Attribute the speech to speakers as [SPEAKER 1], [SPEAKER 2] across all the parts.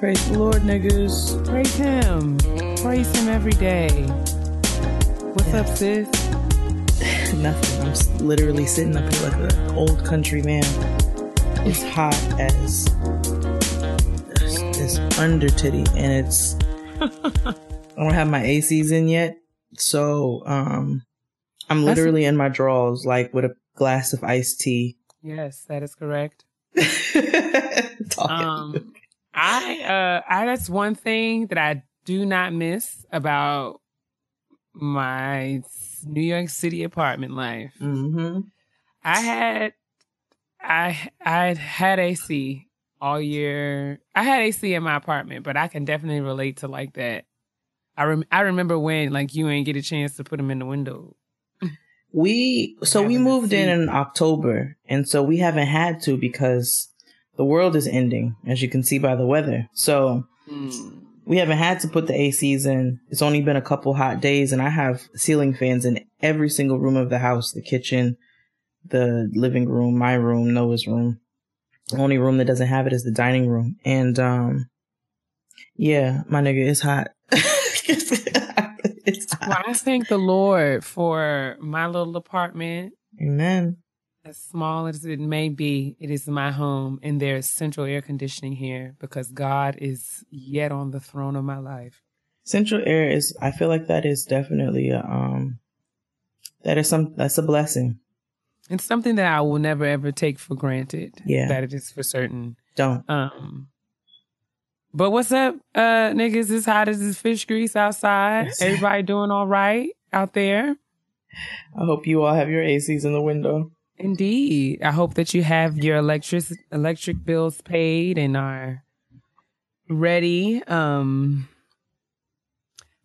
[SPEAKER 1] Praise the Lord, niggas.
[SPEAKER 2] Praise him. Praise him every day. What's up, sis?
[SPEAKER 1] Nothing. I'm literally sitting up here like an old country man. It's hot as this under titty, and it's I don't have my ACs in yet, so I'm literally in my drawers, like with a glass of iced tea.
[SPEAKER 2] Yes, that is correct. That's one thing that I do not miss about my New York City apartment life.
[SPEAKER 1] Mm-hmm.
[SPEAKER 2] I had AC all year. I had AC in my apartment, but I can definitely relate to like that. I remember when like you ain't get a chance to put them in the window.
[SPEAKER 1] We moved in October, and so we haven't had to because the world is ending, as you can see by the weather. So we haven't had to put the ACs in. It's only been a couple hot days, and I have ceiling fans in every single room of the house, the kitchen, the living room, my room, Noah's room. The only room that doesn't have it is the dining room. And yeah, my nigga, it's hot. It's hot.
[SPEAKER 2] Well, I thank the Lord for my little apartment.
[SPEAKER 1] Amen.
[SPEAKER 2] As small as it may be, it is my home, and there's central air conditioning here because God is yet on the throne of my life.
[SPEAKER 1] Central air is, I feel like that is definitely that's a blessing.
[SPEAKER 2] It's something that I will never ever take for granted.
[SPEAKER 1] Yeah.
[SPEAKER 2] That it is for certain.
[SPEAKER 1] Don't.
[SPEAKER 2] But what's up, niggas? It's hot as this fish grease outside. Everybody doing all right out there?
[SPEAKER 1] I hope you all have your ACs in the window.
[SPEAKER 2] Indeed. I hope that you have your electric bills paid and are ready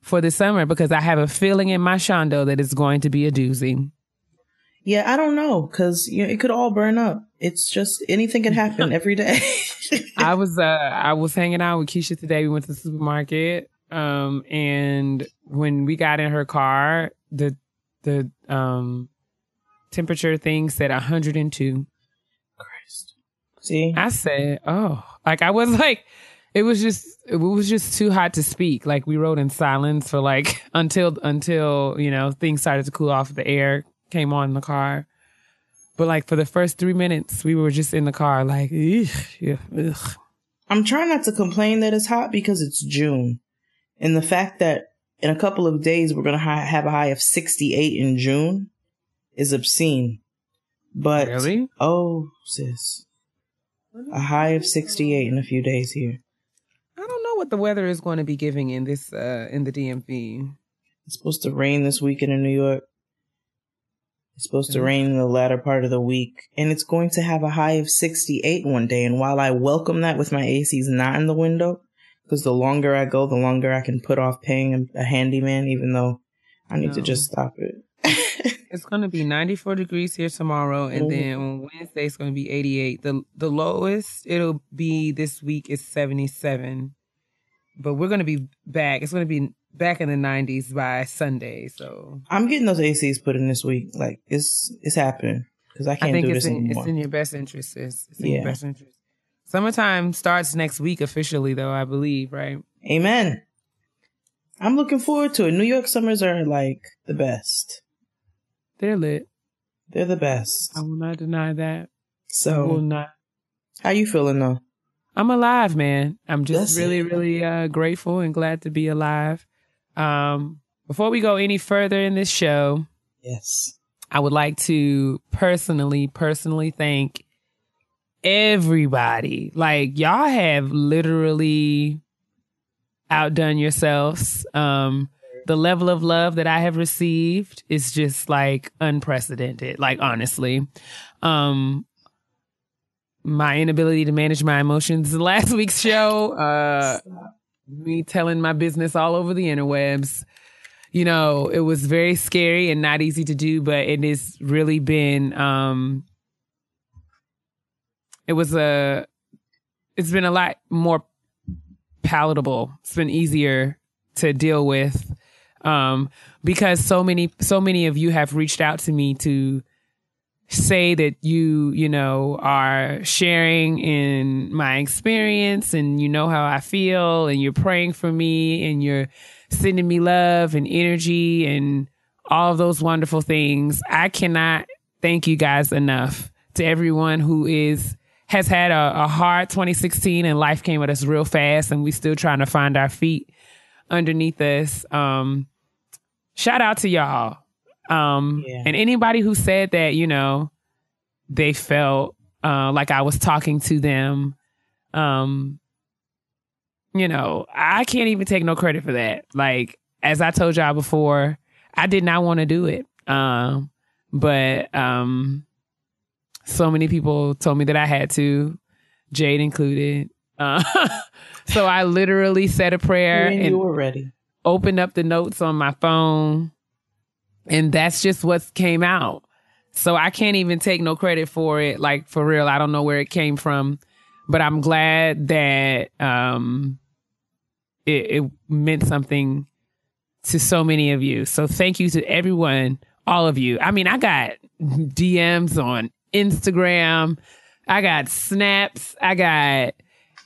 [SPEAKER 2] for the summer, because I have a feeling in my shondo that it's going to be a doozy.
[SPEAKER 1] Yeah, I don't know, because it could all burn up. It's just anything can happen every day.
[SPEAKER 2] I was hanging out with Keisha today. We went to the supermarket, and when we got in her car, the temperature thing said 102.
[SPEAKER 1] Christ. See?
[SPEAKER 2] I said, oh, like I was like, it was just too hot to speak. Like we rode in silence for like until things started to cool off. The air came on in the car. But like for the first 3 minutes, we were just in the car like, ugh.
[SPEAKER 1] I'm trying not to complain that it's hot because it's June. And the fact that in a couple of days we're going to have a high of 68 in June is obscene. But,
[SPEAKER 2] really?
[SPEAKER 1] Oh, sis. A high of 68 in a few days here.
[SPEAKER 2] I don't know what the weather is going to be giving in this in the DMV.
[SPEAKER 1] It's supposed to rain this weekend in New York. It's supposed to rain in the latter part of the week, and it's going to have a high of 68 one day. And while I welcome that with my ACs not in the window, because the longer I go, the longer I can put off paying a handyman, even though I need to just stop it.
[SPEAKER 2] It's going to be 94 degrees here tomorrow, and then on Wednesday it's going to be 88. The lowest it'll be this week is 77, but we're going to be back. It's going to be back in the 90s by Sunday. So
[SPEAKER 1] I'm getting those ACs put in this week. Like it's happening because I can't do this anymore.
[SPEAKER 2] It's in your best interest, sis. It's in your best interest. Summertime starts next week officially, though, I believe, right?
[SPEAKER 1] Amen. I'm looking forward to it. New York summers are like the best.
[SPEAKER 2] They're lit.
[SPEAKER 1] They're the best.
[SPEAKER 2] I will not deny that.
[SPEAKER 1] So,
[SPEAKER 2] I will not.
[SPEAKER 1] How you feeling though?
[SPEAKER 2] I'm alive, man. I'm just really grateful and glad to be alive. Before we go any further in this show,
[SPEAKER 1] yes,
[SPEAKER 2] I would like to personally thank everybody. Like, y'all have literally outdone yourselves. The level of love that I have received is just like unprecedented. Like, honestly, my inability to manage my emotions in last week's show, me telling my business all over the interwebs, it was very scary and not easy to do, but it has really been, it's been a lot more palatable. It's been easier to deal with. Because so many of you have reached out to me to say that you know, are sharing in my experience and you know how I feel and you're praying for me and you're sending me love and energy and all of those wonderful things. I cannot thank you guys enough. To everyone who has had a hard 2016 and life came at us real fast and we still trying to find our feet underneath us. Shout out to y'all. And anybody who said that, you know, they felt like I was talking to them, you know, I can't even take no credit for that. Like, as I told y'all before, I did not want to do it. But so many people told me that I had to, Jade included. So I literally said a prayer and
[SPEAKER 1] you were ready.
[SPEAKER 2] Opened up the notes on my phone, and that's just what came out. So I can't even take no credit for it. Like, for real, I don't know where it came from, but I'm glad that it meant something to so many of you. So thank you to everyone, all of you. I mean, I got DMs on Instagram. I got snaps. I got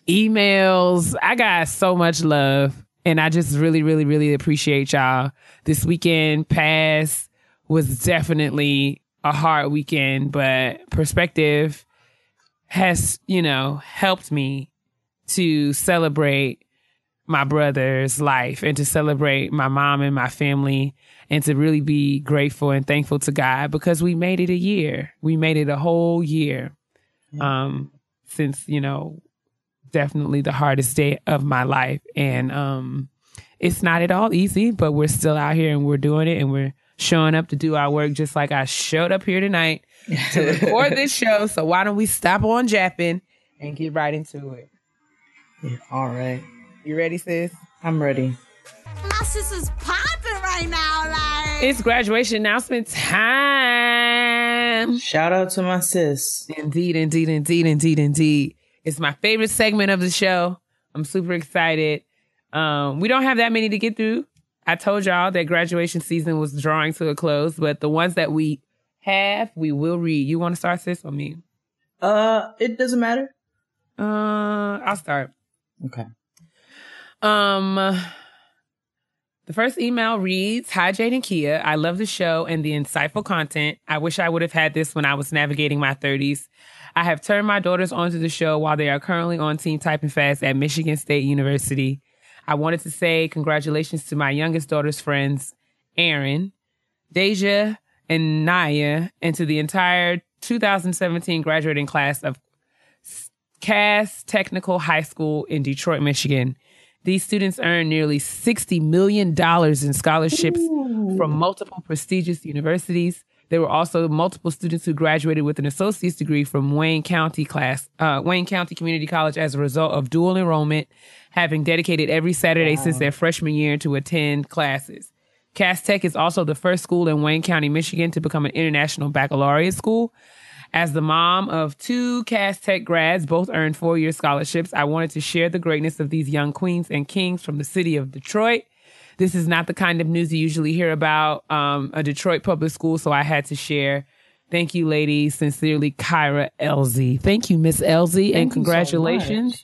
[SPEAKER 2] emails. I got so much love. And I just really, really, really appreciate y'all. This weekend past was definitely a hard weekend, but perspective has, you know, helped me to celebrate my brother's life and to celebrate my mom and my family and to really be grateful and thankful to God because we made it a year. We made it a whole year. Since, you know, definitely the hardest day of my life. And it's not at all easy, but we're still out here and we're doing it and we're showing up to do our work just like I showed up here tonight to record this show. So why don't we stop on japping and get right into it?
[SPEAKER 1] Yeah, all right.
[SPEAKER 2] You ready, sis?
[SPEAKER 1] I'm ready.
[SPEAKER 3] My sis is popping right now. Like,
[SPEAKER 2] it's graduation announcement time.
[SPEAKER 1] Shout out to my sis.
[SPEAKER 2] Indeed, indeed, indeed, indeed, indeed. It's my favorite segment of the show. I'm super excited. We don't have that many to get through. I told y'all that graduation season was drawing to a close, but the ones that we have, we will read. You want to start, sis, or me?
[SPEAKER 1] It doesn't matter.
[SPEAKER 2] I'll start.
[SPEAKER 1] Okay.
[SPEAKER 2] The first email reads, "Hi, Jade and Keia. I love the show and the insightful content. I wish I would have had this when I was navigating my 30s. I have turned my daughters onto the show while they are currently on Team Typing Fast at Michigan State University. I wanted to say congratulations to my youngest daughter's friends, Aaron, Deja, and Naya, and to the entire 2017 graduating class of Cass Technical High School in Detroit, Michigan. These students earned nearly $60 million in scholarships from multiple prestigious universities. There were also multiple students who graduated with an associate's degree from Wayne County Community College as a result of dual enrollment, having dedicated every Saturday since their freshman year to attend classes. Cass Tech is also the first school in Wayne County, Michigan to become an international baccalaureate school. As the mom of two Cass Tech grads, both earned 4-year scholarships, I wanted to share the greatness of these young queens and kings from the city of Detroit. This is not the kind of news you usually hear about a Detroit public school, so I had to share. Thank you, ladies. Sincerely, Kyra Elzy. Thank you, Miss Elzy, and congratulations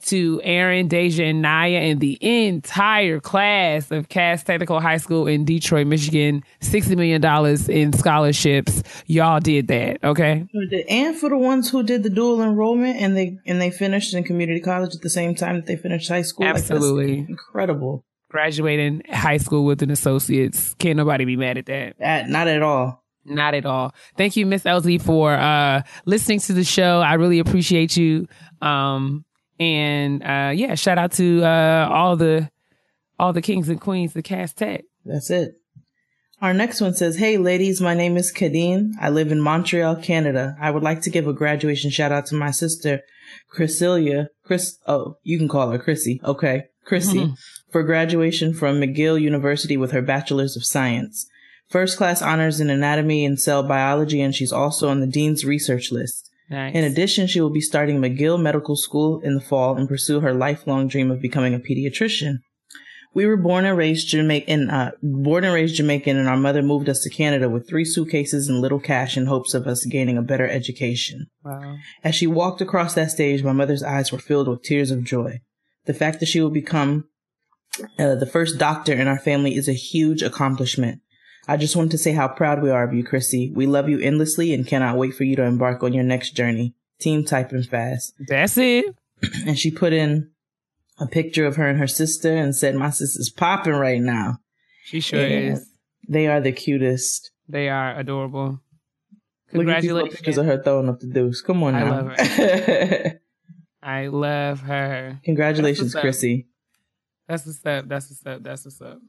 [SPEAKER 2] to Aaron, Deja, and Naya and the entire class of Cass Technical High School in Detroit, Michigan. $60 million in scholarships. Y'all did that, okay?
[SPEAKER 1] And for the ones who did the dual enrollment and they finished in community college at the same time that they finished high school.
[SPEAKER 2] Absolutely.
[SPEAKER 1] Like, incredible.
[SPEAKER 2] Graduating high school with an associate's. Can't nobody be mad at that.
[SPEAKER 1] Not at all.
[SPEAKER 2] Not at all. Thank you, Miss Elzy, for listening to the show. I really appreciate you. And shout out to all the kings and queens of Cass Tech.
[SPEAKER 1] That's it. Our next one says, "Hey ladies, my name is Gettin. I live in Montreal, Canada. I would like to give a graduation shout out to my sister, you can call her Chrissy. Okay. Chrissy, for graduation from McGill University with her Bachelor's of Science. First class honors in anatomy and cell biology, and she's also on the Dean's research list.
[SPEAKER 2] Nice.
[SPEAKER 1] In addition, she will be starting McGill Medical School in the fall and pursue her lifelong dream of becoming a pediatrician. We were born and raised Jamaican, and our mother moved us to Canada with 3 suitcases and little cash in hopes of us gaining a better education.
[SPEAKER 2] Wow.
[SPEAKER 1] As she walked across that stage, my mother's eyes were filled with tears of joy. The fact that she will become the first doctor in our family is a huge accomplishment. I just wanted to say how proud we are of you, Chrissy. We love you endlessly and cannot wait for you to embark on your next journey. Team typing fast.
[SPEAKER 2] That's it.
[SPEAKER 1] And she put in a picture of her and her sister and said, my sister's popping right now.
[SPEAKER 2] She sure is.
[SPEAKER 1] They are the cutest.
[SPEAKER 2] They are adorable.
[SPEAKER 1] Congratulations. Look at these pictures of her throwing up the deuce. Come on now.
[SPEAKER 2] I love her. I love her.
[SPEAKER 1] Congratulations, Chrissy.
[SPEAKER 2] That's what's up. That's what's up. That's what's up.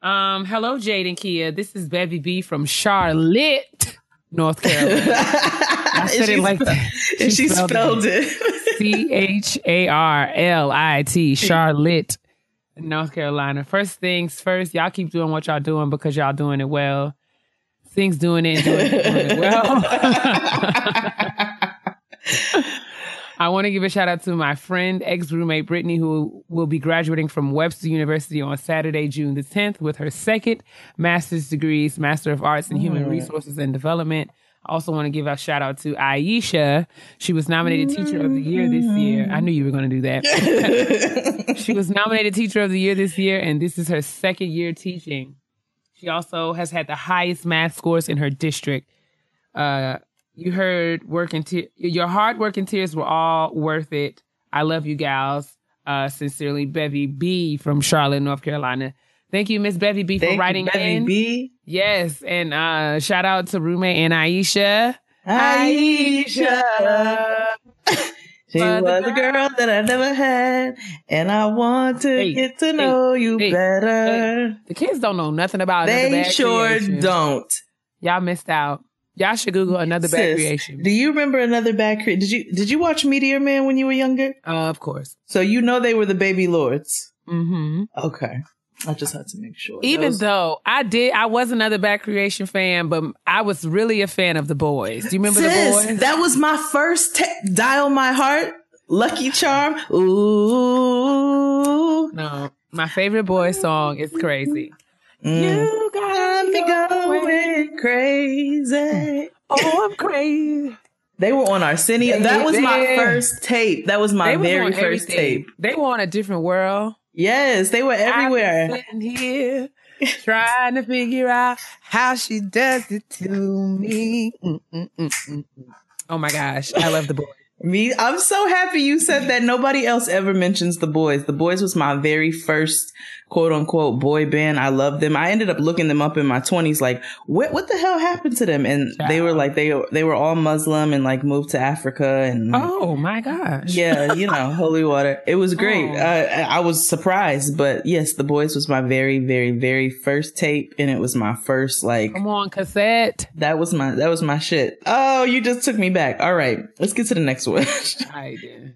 [SPEAKER 2] Hello, Jade and Keia. This is Bevy B from Charlotte, North Carolina. I said it like that.
[SPEAKER 1] She spelled it.
[SPEAKER 2] CHARLIT, Charlotte, North Carolina. First things first, y'all keep doing what y'all doing because y'all doing it well. Things doing it and doing it well. I want to give a shout out to my friend, ex-roommate Brittany, who will be graduating from Webster University on Saturday, June the 10th, with her second master's degrees, Master of Arts in Human Resources and Development. I also want to give a shout out to Aisha. She was nominated Teacher of the Year this year. I knew you were going to do that. She was nominated Teacher of the Year this year, and this is her second year teaching. She also has had the highest math scores in her district. You heard your hard work and tears were all worth it. I love you gals. Sincerely, Bevy B from Charlotte, North Carolina. Thank you, Miss Bevy B, for writing in. Bevy B. Yes, and shout out to roommate and Aisha.
[SPEAKER 1] Aisha. She was a girl that I never had, and I want to get to know you better.
[SPEAKER 2] The kids don't know nothing about Another Bad
[SPEAKER 1] Creation. They sure don't.
[SPEAKER 2] Y'all missed out. Y'all should Google Another Bad Creation.
[SPEAKER 1] Do you remember Another Bad Creation? Did you watch Meteor Man when you were younger?
[SPEAKER 2] Of course.
[SPEAKER 1] So you know they were the Baby Lords.
[SPEAKER 2] Mm-hmm.
[SPEAKER 1] Okay. I just had to make sure.
[SPEAKER 2] Even though I was Another Bad Creation fan, but I was really a fan of The Boys. Do you remember The Boys?
[SPEAKER 1] That was my first Dial My Heart, Lucky Charm. Ooh.
[SPEAKER 2] No, my favorite Boys song is Crazy.
[SPEAKER 1] You got me going crazy.
[SPEAKER 2] Oh, I'm crazy.
[SPEAKER 1] They were on Arsenio. That was my first tape. That was my very first tape.
[SPEAKER 2] They were on A Different World.
[SPEAKER 1] Yes, they were everywhere.
[SPEAKER 2] I'm sitting here trying to figure out how she does it to me. Oh my gosh, I love The Boys.
[SPEAKER 1] I'm so happy you said that. Nobody else ever mentions The Boys. The Boys was my very first quote unquote boy band. I love them. I ended up looking them up in my 20s. Like, what the hell happened to them? And they were like, they were all Muslim and like moved to Africa. And
[SPEAKER 2] oh my gosh.
[SPEAKER 1] Yeah, holy water. It was great. I was surprised, but yes, The Boys was my very, very, very first tape. And it was my first like,
[SPEAKER 2] come on, cassette.
[SPEAKER 1] That was my shit. Oh, you just took me back. All right, let's get to the next one.
[SPEAKER 2] I did.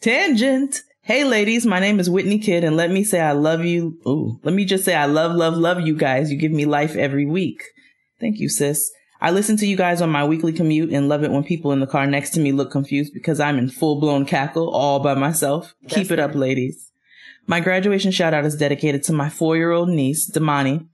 [SPEAKER 2] Tangent.
[SPEAKER 1] Hey ladies, my name is Whitney Kidd, and let me say I love you. Ooh, let me just say I love you guys. You give me life every week. Thank you, sis. I listen to you guys on my weekly commute and love it when people in the car next to me look confused because I'm in full-blown cackle all by myself. Keep it up, ladies. My graduation shout out is dedicated to my 4-year-old niece, Damani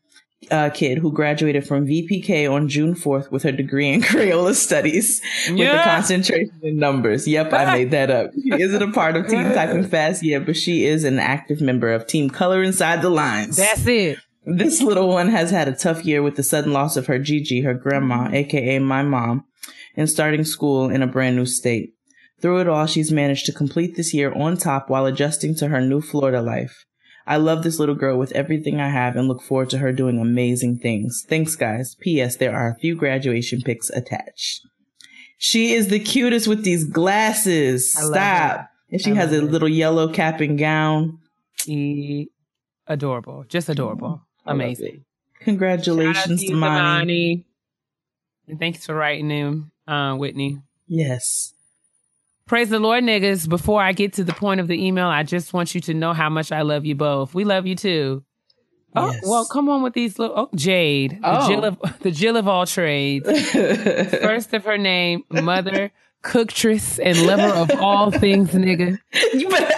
[SPEAKER 1] Kidd, who graduated from VPK on June 4th with her degree in Crayola Studies with the concentration in numbers. Yep, I made that up. She isn't a part of Team Typing Fast yet, but she is an active member of Team Color Inside the Lines.
[SPEAKER 2] That's it.
[SPEAKER 1] This little one has had a tough year with the sudden loss of her Gigi, her grandma, aka my mom, and starting school in a brand new state. Through it all, she's managed to complete this year on top while adjusting to her new Florida life. I love this little girl with everything I have and look forward to her doing amazing things. Thanks, guys. P.S. There are a few graduation pics attached. She is the cutest with these glasses. Stop. And she has a little yellow cap and gown.
[SPEAKER 2] Adorable. Just adorable. Amazing.
[SPEAKER 1] Congratulations, Damani.
[SPEAKER 2] And thanks for writing him, Whitney.
[SPEAKER 1] Yes.
[SPEAKER 2] Praise the Lord, niggas. Before I get to the point of the email, I just want you to know how much I love you both. We love you too. Oh, yes. Well, come on with these little... Oh, Jade. The Jill of all trades. First of her name, mother, cooktress and lover of all things, nigga.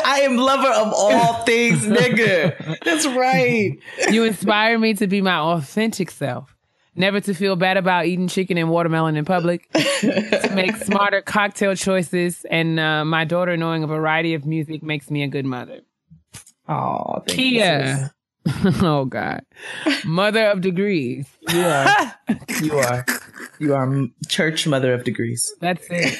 [SPEAKER 1] I am lover of all things, nigga. That's right.
[SPEAKER 2] You inspire me to be my authentic self. Never to feel bad about eating chicken and watermelon in public. To make smarter cocktail choices. And my daughter knowing a variety of music makes me a good mother.
[SPEAKER 1] Oh, thank
[SPEAKER 2] Keia. Oh, God. Mother of degrees.
[SPEAKER 1] You are. You are church mother of degrees.
[SPEAKER 2] That's it.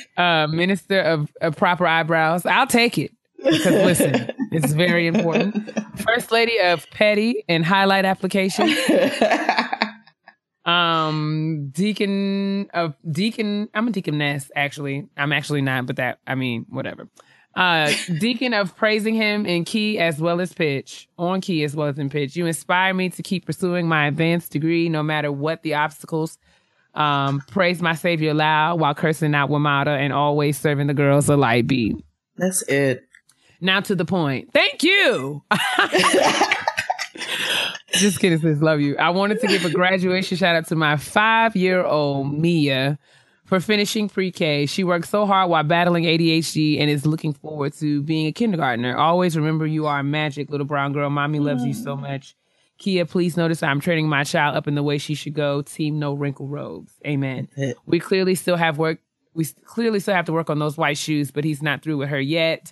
[SPEAKER 2] Minister of proper eyebrows. I'll take it. Because listen, it's very important. First lady of petty and highlight application. Deacon. I'm a deaconess, actually. I'm actually not, but whatever. Deacon of praising him in key as well as pitch. On key as well as in pitch. You inspire me to keep pursuing my advanced degree no matter what the obstacles. Praise my savior loud while cursing out Wamada and always serving the girls a light beat.
[SPEAKER 1] That's it.
[SPEAKER 2] Now to the point. Thank you. Just kidding, sis. Love you. I wanted to give a graduation shout out to my 5-year-old Mia for finishing pre-K. She worked so hard while battling ADHD and is looking forward to being a kindergartner. Always remember you are magic, little brown girl. Mommy loves you so much. Keia, please notice I'm training my child up in the way she should go. Team no wrinkle robes. Amen. We clearly still have work. We clearly still have to work on those white shoes, but he's not through with her yet.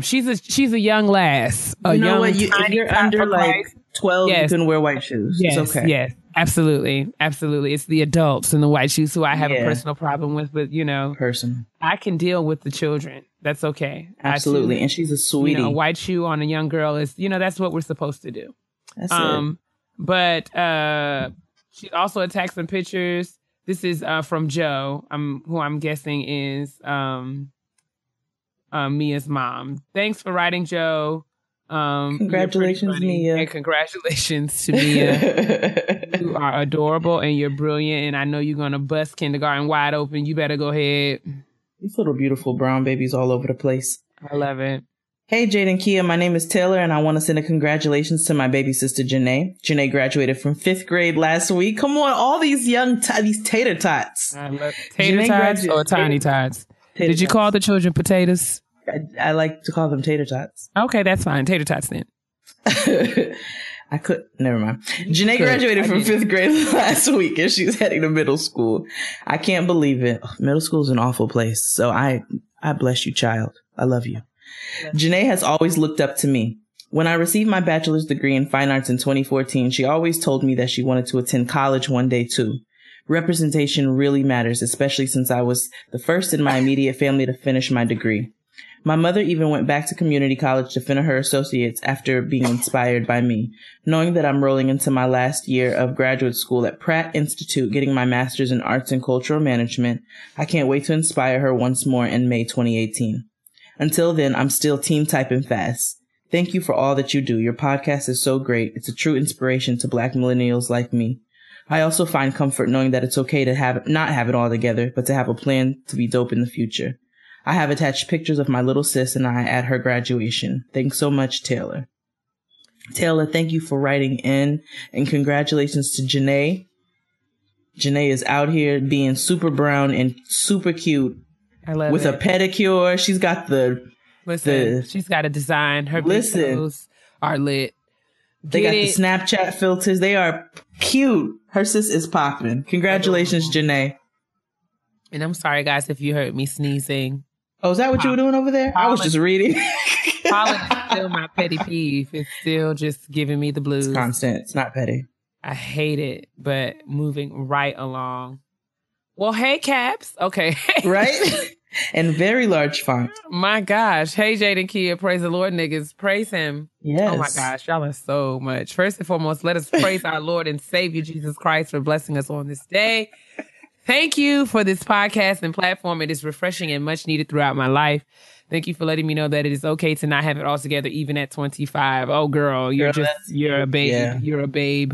[SPEAKER 2] She's a young lass.
[SPEAKER 1] If you're under like 12, yes, you can wear white shoes.
[SPEAKER 2] Yes,
[SPEAKER 1] it's okay.
[SPEAKER 2] Yes, absolutely. It's the adults in the white shoes who I have a personal problem with, but I can deal with the children. That's okay.
[SPEAKER 1] Absolutely. And she's a sweetie.
[SPEAKER 2] A white shoe on a young girl is, that's what we're supposed to do.
[SPEAKER 1] That's it.
[SPEAKER 2] But she also attached some pictures. This is from Joe, who I'm guessing is Mia's mom. Thanks for writing, Joe.
[SPEAKER 1] Congratulations, Mia.
[SPEAKER 2] And congratulations to Mia. You are adorable and you're brilliant. And I know you're going to bust kindergarten wide open. You better go ahead.
[SPEAKER 1] These little beautiful brown babies all over the place.
[SPEAKER 2] I love it.
[SPEAKER 1] Hey, Jade and Keia. My name is Taylor, and I want to send a congratulations to my baby sister, Janae. Janae graduated from 5th grade last week. Come on, all these these tater tots.
[SPEAKER 2] I love tater tots or tiny tots. Did you call the children potatoes?
[SPEAKER 1] I like to call them tater tots.
[SPEAKER 2] Okay, that's fine. Tater tots then.
[SPEAKER 1] Never mind. Janae graduated from 5th grade last week and she's heading to middle school. I can't believe it. Middle school is an awful place. So I bless you, child. I love you. Janae has always looked up to me. When I received my bachelor's degree in fine arts in 2014, she always told me that she wanted to attend college one day too. Representation really matters, especially since I was the first in my immediate family to finish my degree. My mother even went back to community college to finish her associates after being inspired by me. Knowing that I'm rolling into my last year of graduate school at Pratt Institute, getting my master's in arts and cultural management, I can't wait to inspire her once more in May 2018. Until then, I'm still team typing fast. Thank you for all that you do. Your podcast is so great. It's a true inspiration to Black millennials like me. I also find comfort knowing that it's okay to not have it all together, but to have a plan to be dope in the future. I have attached pictures of my little sis and I at her graduation. Thanks so much, Taylor. Taylor, thank you for writing in, and congratulations to Janae. Janae is out here being super brown and super cute.
[SPEAKER 2] I love
[SPEAKER 1] with
[SPEAKER 2] it.
[SPEAKER 1] A pedicure. She's got
[SPEAKER 2] she's got a design. Her videos are lit.
[SPEAKER 1] They got the Snapchat filters. They are cute. Her sis is popping. Congratulations, Janae.
[SPEAKER 2] And I'm sorry, guys, if you heard me sneezing.
[SPEAKER 1] Oh, is that what you were doing over there? I was just reading.
[SPEAKER 2] Pollen is still my petty peeve. It's still just giving me the blues.
[SPEAKER 1] It's constant. It's not petty.
[SPEAKER 2] I hate it, but moving right along. Well, hey, Caps. Okay.
[SPEAKER 1] Right? And very large font.
[SPEAKER 2] My gosh. Hey, Jade and Keia. Praise the Lord, niggas. Praise him.
[SPEAKER 1] Yes.
[SPEAKER 2] Oh, my gosh. Y'all are so much. First and foremost, let us praise our Lord and Savior, Jesus Christ, for blessing us on this day. Thank you for this podcast and platform. It is refreshing and much needed throughout my life. Thank you for letting me know that it is okay to not have it all together, even at 25. Oh, girl, you're a babe. Yeah. You're a babe.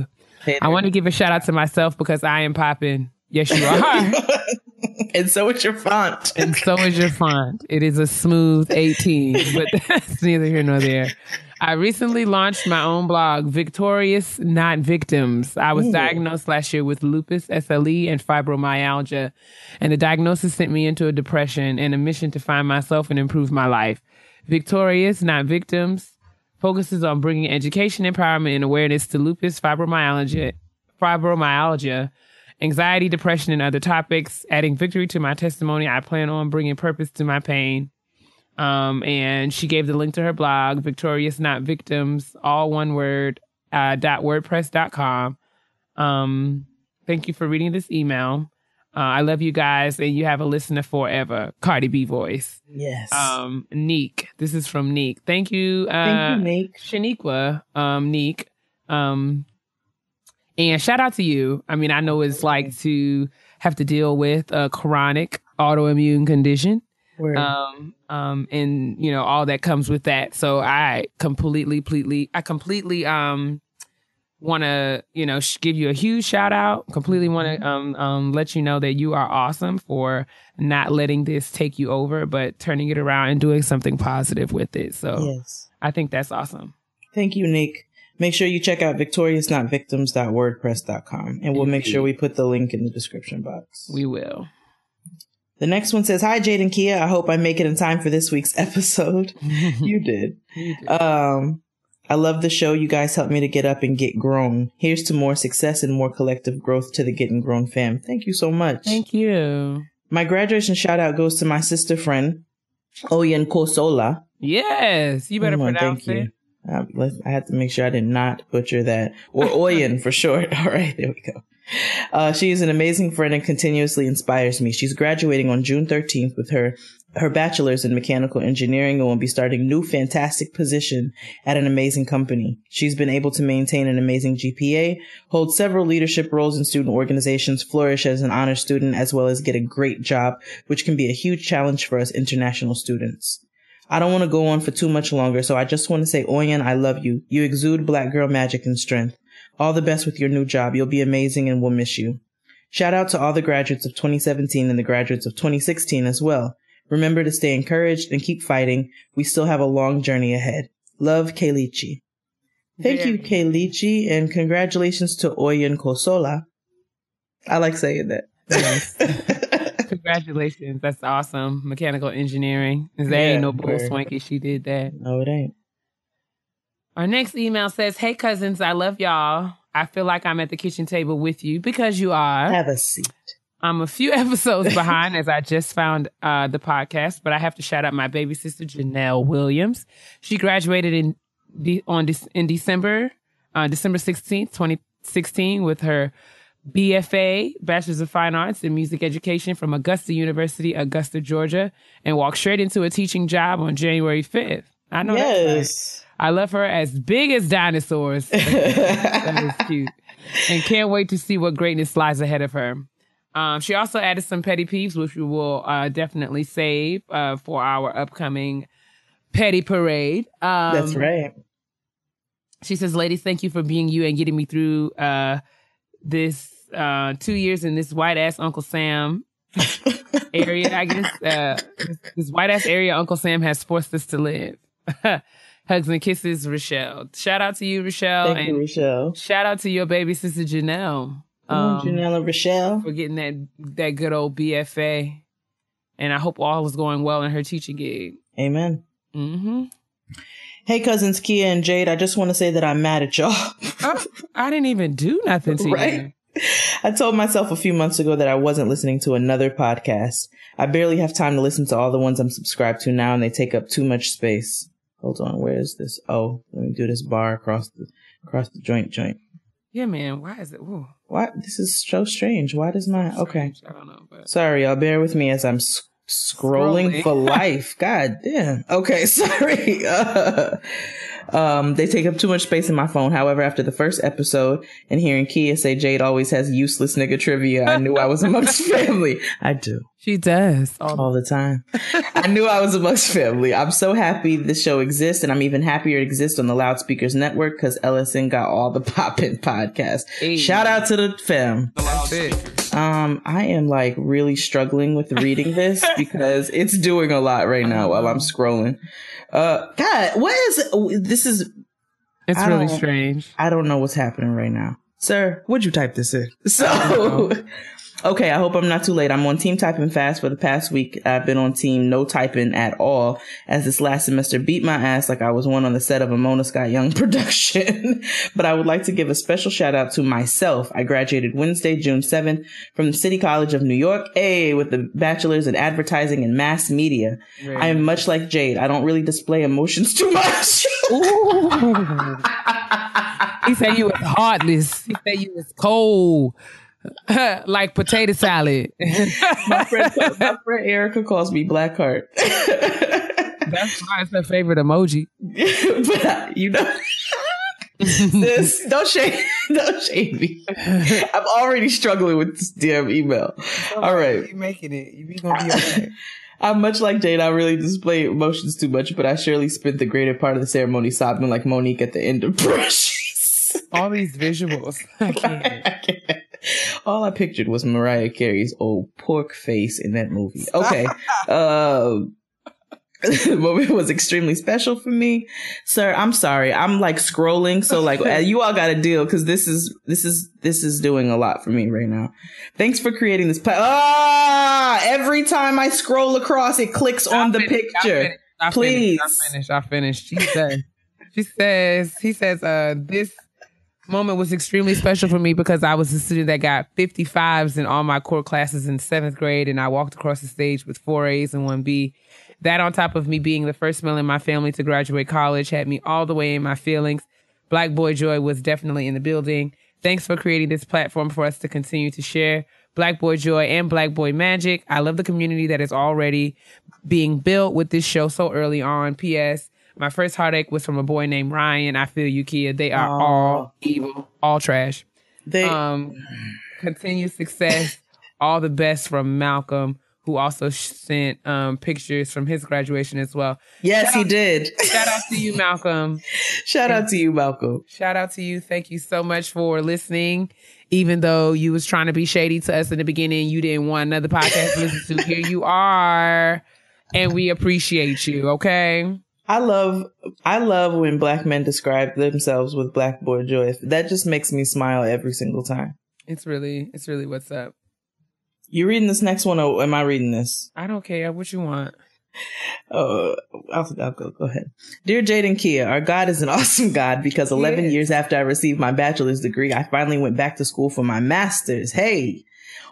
[SPEAKER 2] I want to give a shout out to myself because I am popping. Yes, you are.
[SPEAKER 1] And so is your font.
[SPEAKER 2] And so is your font. It is a smooth 18, but that's neither here nor there. I recently launched my own blog, Victorious Not Victims. I was diagnosed last year with lupus, SLE, and fibromyalgia, and the diagnosis sent me into a depression and a mission to find myself and improve my life. Victorious Not Victims focuses on bringing education, empowerment, and awareness to lupus, fibromyalgia, anxiety, depression, and other topics. Adding victory to my testimony, I plan on bringing purpose to my pain. And she gave the link to her blog, Victorious Not Victims, all one word, .wordpress.com. Thank you for reading this email. I love you guys, and you have a listener forever. Cardi B voice.
[SPEAKER 1] Yes.
[SPEAKER 2] Neek. This is from Neek. Thank you,
[SPEAKER 1] Neek.
[SPEAKER 2] Shaniqua, Neek. And shout out to you. I mean, I know it's like to have to deal with a chronic autoimmune condition. And you know, all that comes with that. So I completely want to, you know, give you a huge shout out. Completely want to let you know that you are awesome for not letting this take you over, but turning it around and doing something positive with it. So yes. I think that's awesome.
[SPEAKER 1] Thank you, Nick. Make sure you check out victoriousnotVictims.wordpress.com, and we'll make sure we put the link in the description box.
[SPEAKER 2] We will.
[SPEAKER 1] The next one says, "Hi, Jade and Keia. I hope I make it in time for this week's episode." You did. You did. I love the show. You guys helped me to get up and get grown. Here's to more success and more collective growth to the Gettin' Grown fam. Thank you so much.
[SPEAKER 2] Thank you.
[SPEAKER 1] My graduation shout out goes to my sister friend, Oyen Kosola.
[SPEAKER 2] Yes. You better pronounce it.
[SPEAKER 1] I had to make sure I did not butcher that. Or Oyen for short. All right, there we go. She is an amazing friend and continuously inspires me. She's graduating on June 13th with her bachelor's in mechanical engineering and will be starting a new fantastic position at an amazing company. She's been able to maintain an amazing GPA, hold several leadership roles in student organizations, flourish as an honor student, as well as get a great job, which can be a huge challenge for us international students. I don't want to go on for too much longer, so I just want to say, Oyen, I love you. You exude black girl magic and strength. All the best with your new job. You'll be amazing and we'll miss you. Shout out to all the graduates of 2017 and the graduates of 2016 as well. Remember to stay encouraged and keep fighting. We still have a long journey ahead. Love, Kelechi. Thank you, Kelechi, and congratulations to Oyen Kosola. I like saying that.
[SPEAKER 2] Yes. Congratulations. That's awesome. Mechanical engineering. Ain't no bull swanky. She did that.
[SPEAKER 1] No, it ain't.
[SPEAKER 2] Our next email says, "Hey, cousins, I love y'all. I feel like I'm at the kitchen table with you because you are.
[SPEAKER 1] Have a seat.
[SPEAKER 2] I'm a few episodes behind as I just found the podcast, but I have to shout out my baby sister, Janelle Williams. She graduated in December 16th, 2016 with her BFA, Bachelor's of Fine Arts in Music Education from Augusta University, Augusta, Georgia, and walked straight into a teaching job on January 5th. I know that's right. I love her as big as dinosaurs. That is cute. And can't wait to see what greatness lies ahead of her. She also added some petty peeves, which we will definitely save for our upcoming petty parade.
[SPEAKER 1] That's right.
[SPEAKER 2] She says, "Ladies, thank you for being you and getting me through this 2 years in this white-ass Uncle Sam area. I guess this white-ass area Uncle Sam has forced us to live." Hugs and kisses, Rochelle. Shout out to you, Rochelle.
[SPEAKER 1] Thank you, Rochelle.
[SPEAKER 2] Shout out to your baby sister, Janelle.
[SPEAKER 1] Janelle and Rochelle.
[SPEAKER 2] For getting that good old BFA. And I hope all is going well in her teaching gig.
[SPEAKER 1] Amen.
[SPEAKER 2] Mm-hmm.
[SPEAKER 1] Hey, cousins Keia and Jade, I just want to say that I'm mad at y'all.
[SPEAKER 2] I didn't even do nothing to you.
[SPEAKER 1] I told myself a few months ago that I wasn't listening to another podcast. I barely have time to listen to all the ones I'm subscribed to now, and they take up too much space. Hold on, where is this? Oh, let me do this bar across the joint.
[SPEAKER 2] Yeah, man. Why is it? Ooh.
[SPEAKER 1] Why? This is so strange. Why does my... Okay.
[SPEAKER 2] I don't know. But...
[SPEAKER 1] Sorry, y'all. Bear with me as I'm scrolling for life. God damn. Okay, sorry. They take up too much space in my phone. However, after the first episode and hearing Keia say Jade always has useless nigga trivia, I knew I was amongst family. I do.
[SPEAKER 2] She does.
[SPEAKER 1] All the time. I knew I was amongst family. I'm so happy this show exists, and I'm even happier it exists on the Loudspeakers Network because LSN got all the poppin' podcasts. Hey. Shout out to the fam.
[SPEAKER 2] That's it.
[SPEAKER 1] I am like really struggling with reading this because it's doing a lot right now while I'm scrolling. God, what is this? Is
[SPEAKER 2] It's really strange.
[SPEAKER 1] I don't know what's happening right now. Sir, would you type this in? So, okay, I hope I'm not too late. I'm on Team Typing Fast for the past week. I've been on Team No Typing at all, as this last semester beat my ass like I was one on the set of a Mona Scott Young production. But I would like to give a special shout out to myself. I graduated Wednesday, June 7th from the City College of New York, with a bachelor's in advertising and mass media. Right. I am much like Jade. I don't really display emotions too much.
[SPEAKER 2] He said you was heartless. He said you was cold. Like potato salad.
[SPEAKER 1] my friend Erica calls me Blackheart.
[SPEAKER 2] That's why it's her favorite emoji.
[SPEAKER 1] But you know, sis, don't shame me. I'm already struggling with this damn email. All right,
[SPEAKER 4] you making it. You gonna be okay.
[SPEAKER 1] I'm much like Jade. I really display emotions too much, but I surely spent the greater part of the ceremony sobbing like Monique at the end of Precious.
[SPEAKER 2] All these visuals. I can't.
[SPEAKER 1] All I pictured was Mariah Carey's old pork face in that movie. Okay. The moment was extremely special for me. Sir, I'm sorry. I'm like scrolling. So like you all got to deal because this is doing a lot for me right now. Thanks for creating this. Every time I scroll across, it clicks on the picture. Please.
[SPEAKER 2] I finished. He says, this moment was extremely special for me because I was a student that got 55s in all my core classes in 7th grade, and I walked across the stage with 4 A's and 1 B. That, on top of me being the first male in my family to graduate college, had me all the way in my feelings. Black Boy Joy was definitely in the building. Thanks for creating this platform for us to continue to share Black Boy Joy and Black Boy Magic. I love the community that is already being built with this show so early on. P.S. My first heartache was from a boy named Ryan. I feel you, Keia. They are all evil, all trash. Continued success. All the best from Malcolm, who also sent pictures from his graduation as well.
[SPEAKER 1] Yes, he did.
[SPEAKER 2] Shout out to you, Malcolm.
[SPEAKER 1] Shout out to you, Malcolm.
[SPEAKER 2] Shout out to you. Thank you so much for listening. Even though you was trying to be shady to us in the beginning, you didn't want another podcast to listen to. Here you are. And we appreciate you, okay?
[SPEAKER 1] I love when Black men describe themselves with Black Boy Joy. That just makes me smile every single time.
[SPEAKER 2] It's really what's up.
[SPEAKER 1] You reading this next one, or am I reading this?
[SPEAKER 2] I don't care. What you want?
[SPEAKER 1] I'll go ahead. Dear Jade and Keia, our God is an awesome God because 11 years after I received my bachelor's degree, I finally went back to school for my master's. Hey!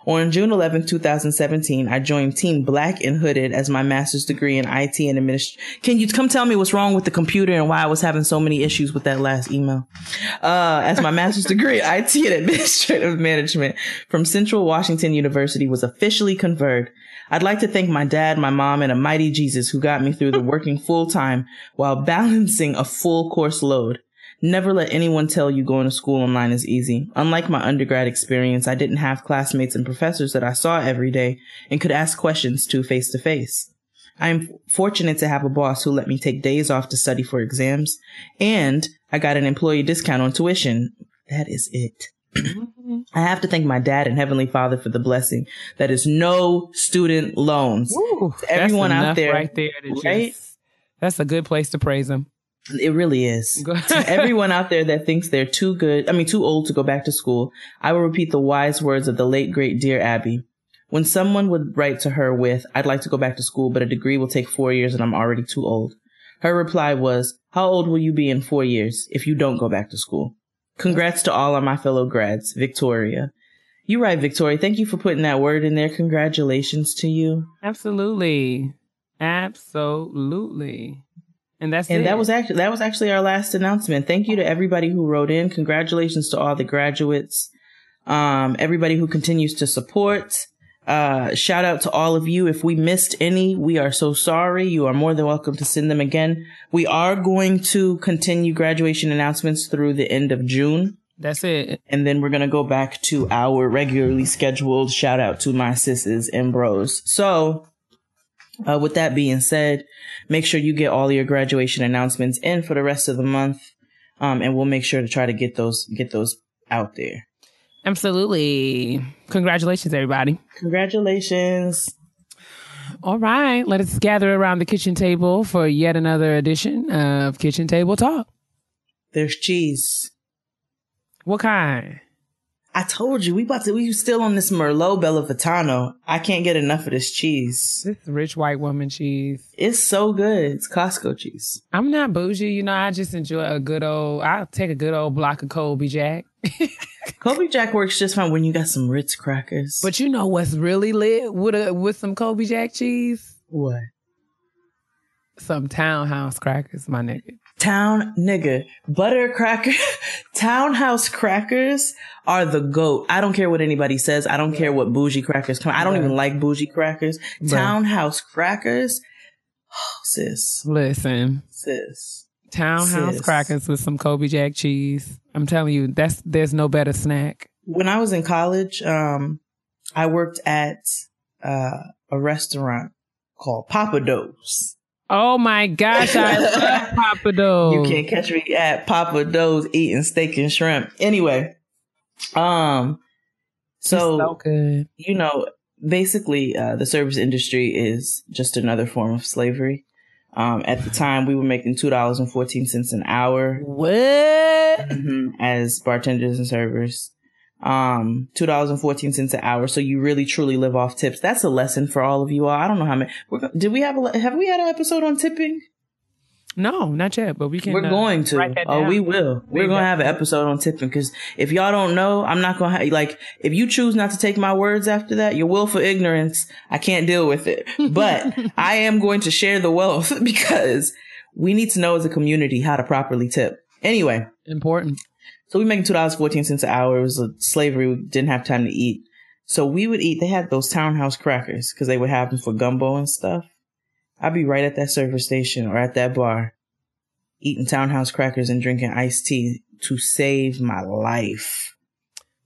[SPEAKER 1] On June 11, 2017, I joined Team Black and Hooded as my master's degree in IT and administration. Can you come tell me what's wrong with the computer and why I was having so many issues with that last email? As my master's degree in IT and administrative management from Central Washington University was officially conferred. I'd like to thank my dad, my mom, and a mighty Jesus who got me through the working full time while balancing a full course load. Never let anyone tell you going to school online is easy. Unlike my undergrad experience, I didn't have classmates and professors that I saw every day and could ask questions to face to face. I am fortunate to have a boss who let me take days off to study for exams, and I got an employee discount on tuition. That is it. I have to thank my dad and Heavenly Father for the blessing that is no student loans.
[SPEAKER 2] Ooh,
[SPEAKER 1] to everyone out there,
[SPEAKER 2] right there, right? That's a good place to praise him.
[SPEAKER 1] It really is. To everyone out there that thinks they're too old to go back to school, I will repeat the wise words of the late, great Dear Abby. When someone would write to her with, I'd like to go back to school, but a degree will take 4 years and I'm already too old. Her reply was, how old will you be in 4 years if you don't go back to school? Congrats to all of my fellow grads. Victoria. You're right, Victoria. Thank you for putting that word in there. Congratulations to you.
[SPEAKER 2] Absolutely. Absolutely. And
[SPEAKER 1] that was actually our last announcement. Thank you to everybody who wrote in. Congratulations to all the graduates. Everybody who continues to support. Shout out to all of you. If we missed any, we are so sorry. You are more than welcome to send them again. We are going to continue graduation announcements through the end of June.
[SPEAKER 2] That's it.
[SPEAKER 1] And then we're going to go back to our regularly scheduled shout out to my sisses and bros. So, with that being said, make sure you get all your graduation announcements in for the rest of the month. And we'll make sure to try to get those out there.
[SPEAKER 2] Absolutely. Congratulations, everybody.
[SPEAKER 1] Congratulations.
[SPEAKER 2] All right. Let us gather around the kitchen table for yet another edition of Kitchen Table Talk.
[SPEAKER 1] There's cheese.
[SPEAKER 2] What kind?
[SPEAKER 1] I told you, we still on this Merlot Bellavitano. I can't get enough of this cheese.
[SPEAKER 2] This rich white woman cheese.
[SPEAKER 1] It's so good. It's Costco cheese.
[SPEAKER 2] I'm not bougie. You know, I just enjoy I'll take a good old block of Colby Jack.
[SPEAKER 1] Colby Jack works just fine when you got some Ritz crackers.
[SPEAKER 2] But you know what's really lit with some Colby Jack cheese?
[SPEAKER 1] What?
[SPEAKER 2] Some Townhouse crackers, my nigga.
[SPEAKER 1] Butter cracker. Townhouse crackers are the GOAT. I don't care what anybody says. I don't care what bougie crackers come. I don't even like bougie crackers. Townhouse crackers. Oh, sis.
[SPEAKER 2] Listen.
[SPEAKER 1] Sis.
[SPEAKER 2] Townhouse crackers with some Colby Jack cheese. I'm telling you, there's no better snack.
[SPEAKER 1] When I was in college, I worked at a restaurant called Papa Do's.
[SPEAKER 2] Oh my gosh, I love Papa Do's.
[SPEAKER 1] You can't catch me at Papa Do's eating steak and shrimp. Anyway, so
[SPEAKER 2] good.
[SPEAKER 1] You know, basically, the service industry is just another form of slavery. At the time, we were making $2.14 an hour.
[SPEAKER 2] What?
[SPEAKER 1] As bartenders and servers. $2.14 an hour. So you really truly live off tips. That's a lesson for all of you all. I don't know how many. Have we had an episode on tipping?
[SPEAKER 2] No, not yet, but we can.
[SPEAKER 1] We're going to. Oh, we will. We're going to have an episode on tipping because if y'all don't know, I'm not going to if you choose not to take my words after that, your willful ignorance, I can't deal with it. But I am going to share the wealth because we need to know as a community how to properly tip. Anyway.
[SPEAKER 2] Important.
[SPEAKER 1] So we making $2.14 an hour. It was a slavery. We didn't have time to eat. So we would eat. They had those Townhouse crackers because they would have them for gumbo and stuff. I'd be right at that service station or at that bar eating Townhouse crackers and drinking iced tea to save my life.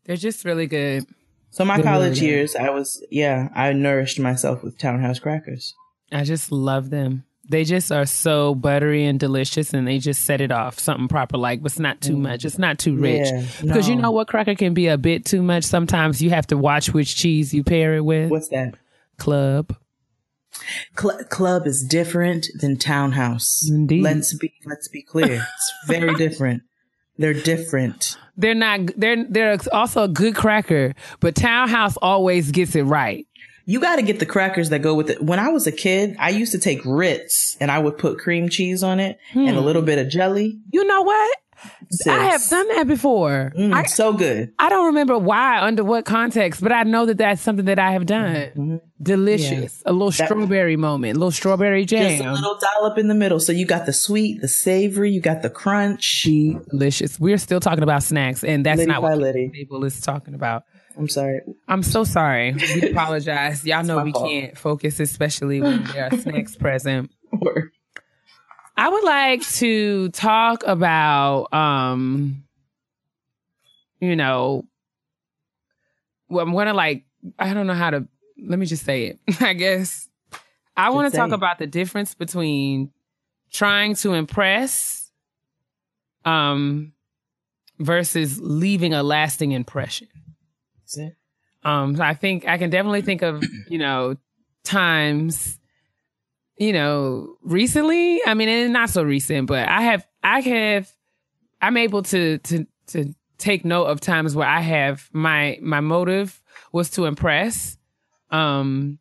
[SPEAKER 2] They're just really good.
[SPEAKER 1] So my college years, I nourished myself with Townhouse crackers.
[SPEAKER 2] I just love them. They just are so buttery and delicious, and they just set it off something proper, but it's not too much. It's not too rich. Yeah, because you know what cracker can be a bit too much. Sometimes you have to watch which cheese you pair it with.
[SPEAKER 1] What's that?
[SPEAKER 2] Club.
[SPEAKER 1] Club is different than Townhouse.
[SPEAKER 2] Indeed.
[SPEAKER 1] Let's be clear. It's very different. They're different.
[SPEAKER 2] They're not. They're also a good cracker, but Townhouse always gets it right.
[SPEAKER 1] You got to get the crackers that go with it. When I was a kid, I used to take Ritz and I would put cream cheese on it and a little bit of jelly.
[SPEAKER 2] You know what?
[SPEAKER 1] Sis.
[SPEAKER 2] I have done that before.
[SPEAKER 1] So good.
[SPEAKER 2] I don't remember why, under what context, but I know that that's something that I have done. Mm-hmm. Delicious. Yeah. A little strawberry moment, a little strawberry jam.
[SPEAKER 1] Just a little dollop in the middle. So you got the sweet, the savory, you got the crunch.
[SPEAKER 2] Delicious. We're still talking about snacks, and that's
[SPEAKER 1] Liddy
[SPEAKER 2] not what
[SPEAKER 1] Liddy.
[SPEAKER 2] people is talking about.
[SPEAKER 1] I'm sorry.
[SPEAKER 2] I'm so sorry. We apologize. Y'all know we can't focus, especially when there are snacks present. I would like to talk about, I'm going to I don't know how to, let me just say it. I guess I want to talk about the difference between trying to impress, versus leaving a lasting impression. I think I can definitely think of, times, recently. I mean, and not so recent, but I'm able to take note of times where I have my motive was to impress, and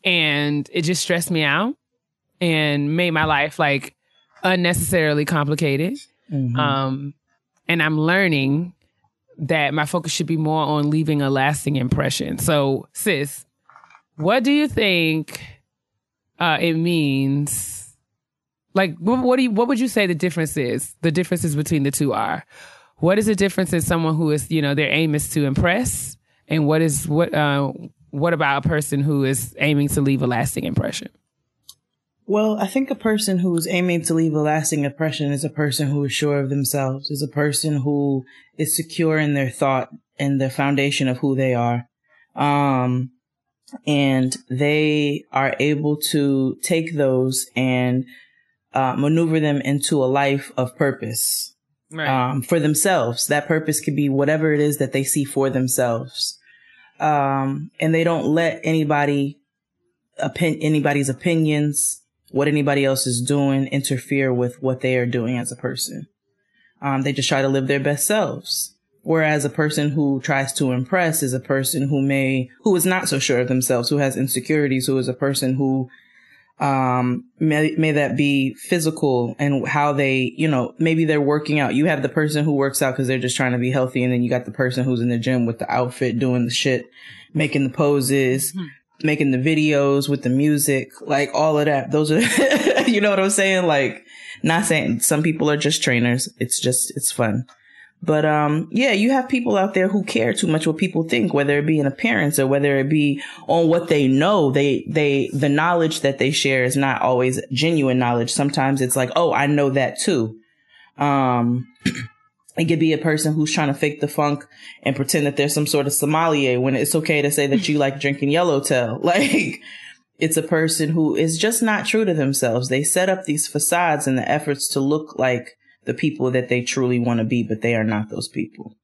[SPEAKER 2] it just stressed me out and made my life unnecessarily complicated. Mm-hmm. And I'm learning that my focus should be more on leaving a lasting impression. So, sis, what do you think it means? What would you say the difference is? The differences between the two are. What is the difference in someone who is, their aim is to impress, and what about a person who is aiming to leave a lasting impression?
[SPEAKER 1] Well, I think a person who's aiming to leave a lasting impression is a person who is sure of themselves, is a person who is secure in their thought and the foundation of who they are. And they are able to take those and maneuver them into a life of purpose. Right. For themselves. That purpose could be whatever it is that they see for themselves. And they don't let anybody's opinions, what anybody else is doing, interfere with what they are doing as a person. They just try to live their best selves. Whereas a person who tries to impress is a person who is not so sure of themselves, who has insecurities, who is a person who may that be physical and how they, maybe they're working out. You have the person who works out because they're just trying to be healthy. And then you got the person who's in the gym with the outfit, doing the shit, making the poses, making the videos with the music, like all of that. Those are, you know what I'm saying? Like, not saying some people are just trainers. It's fun. But, yeah, you have people out there who care too much what people think, whether it be in appearance or whether it be on what they know. The knowledge that they share is not always genuine knowledge. Sometimes it's like, oh, I know that too. It could be a person who's trying to fake the funk and pretend that there's some sort of sommelier when it's okay to say that you like drinking yellowtail. Like, it's a person who is just not true to themselves. They set up these facades in the efforts to look like the people that they truly want to be, but they are not those people.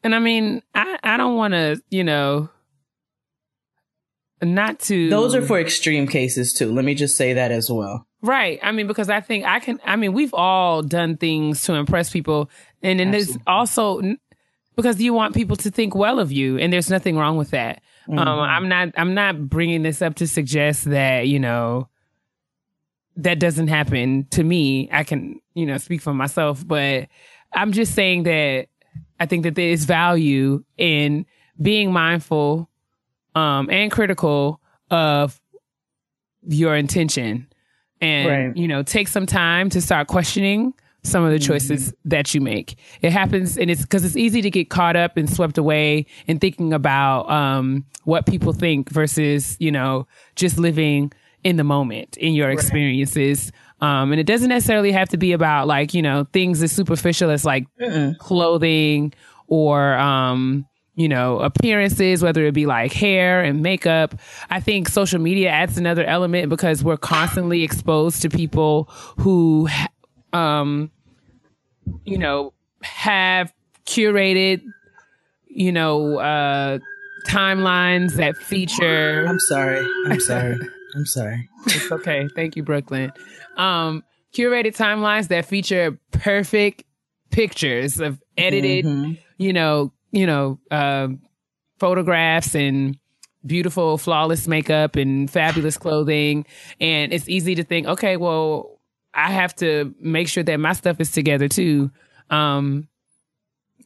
[SPEAKER 2] And I mean, I don't want to, not to.
[SPEAKER 1] Those are for extreme cases too. Let me just say that as well.
[SPEAKER 2] Right. I mean, because I think we've all done things to impress people. And then there's also because you want people to think well of you. And there's nothing wrong with that. Mm-hmm. I'm not bringing this up to suggest that, that doesn't happen to me. I can, speak for myself, but I'm just saying that I think that there is value in being mindful and critical of your intention and, take some time to start questioning some of the choices that you make. It happens, and it's because it's easy to get caught up and swept away in thinking about what people think versus, just living in the moment, in your experiences. And it doesn't necessarily have to be about like, things as superficial as like clothing or, appearances, whether it be like hair and makeup. I think social media adds another element because we're constantly exposed to people who, have curated, timelines that feature.
[SPEAKER 1] I'm sorry.
[SPEAKER 2] It's okay. Thank you, Brooklyn. Curated timelines that feature perfect pictures of edited, photographs and beautiful, flawless makeup and fabulous clothing. And it's easy to think, okay, well, I have to make sure that my stuff is together too. And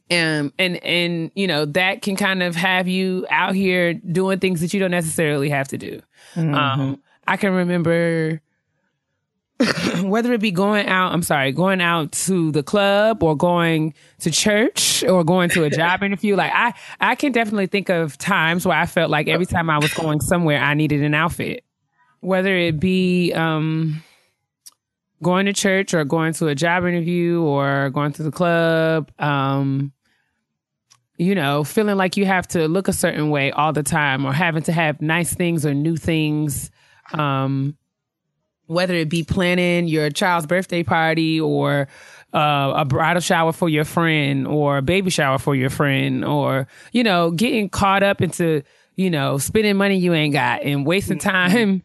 [SPEAKER 2] that can kind of have you out here doing things that you don't necessarily have to do. I can remember whether it be going out to the club or going to church or going to a job interview. Like I can definitely think of times where I felt like every time I was going somewhere, I needed an outfit, whether it be, going to church or going to a job interview or going to the club, feeling like you have to look a certain way all the time or having to have nice things or new things. Whether it be planning your child's birthday party or a bridal shower for your friend or a baby shower for your friend or, getting caught up into, spending money you ain't got and wasting time,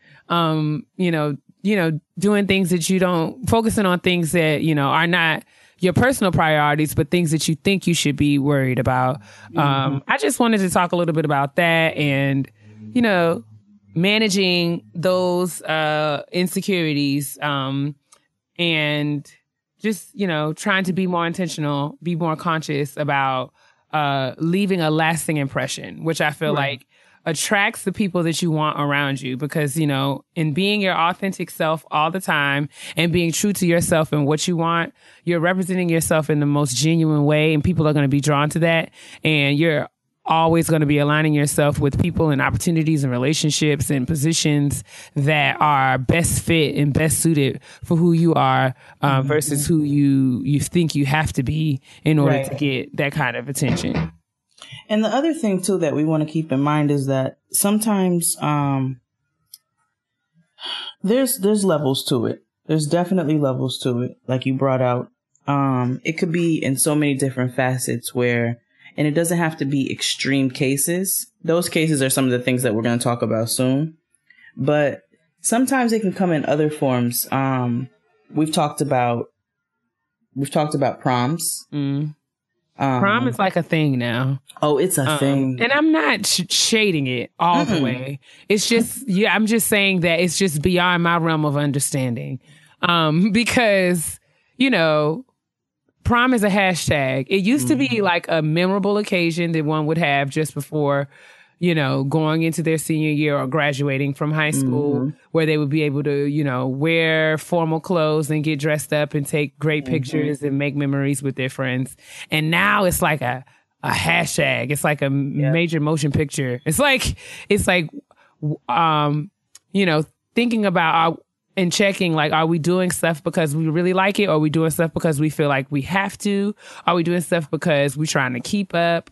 [SPEAKER 2] doing things that you don't, focusing on things that, are not your personal priorities, but things that you think you should be worried about. I just wanted to talk a little bit about that and, managing those insecurities and just, trying to be more intentional, be more conscious about leaving a lasting impression, which I feel like attracts the people that you want around you because, in being your authentic self all the time and being true to yourself and what you want, you're representing yourself in the most genuine way and people are going to be drawn to that. And you're always going to be aligning yourself with people and opportunities and relationships and positions that are best fit and best suited for who you are versus who you think you have to be in order to get that kind of attention.
[SPEAKER 1] And the other thing too that we want to keep in mind is that sometimes there's levels to it. There's definitely levels to it, like you brought out. It could be in so many different facets and it doesn't have to be extreme cases. Those cases are some of the things that we're going to talk about soon. But sometimes it can come in other forms. We've talked about we've talked about proms.
[SPEAKER 2] Prom is like a thing now.
[SPEAKER 1] Oh, it's a thing.
[SPEAKER 2] And I'm not shading it all the way. It's just, I'm just saying that it's just beyond my realm of understanding. Because, prom is a hashtag. It used to be like a memorable occasion that one would have just before, going into their senior year or graduating from high school, where they would be able to, wear formal clothes and get dressed up and take great pictures and make memories with their friends. And now it's like a hashtag. It's like a major motion picture. It's like, thinking about and checking, like, are we doing stuff because we really like it? Or are we doing stuff because we feel like we have to? Are we doing stuff because we're trying to keep up?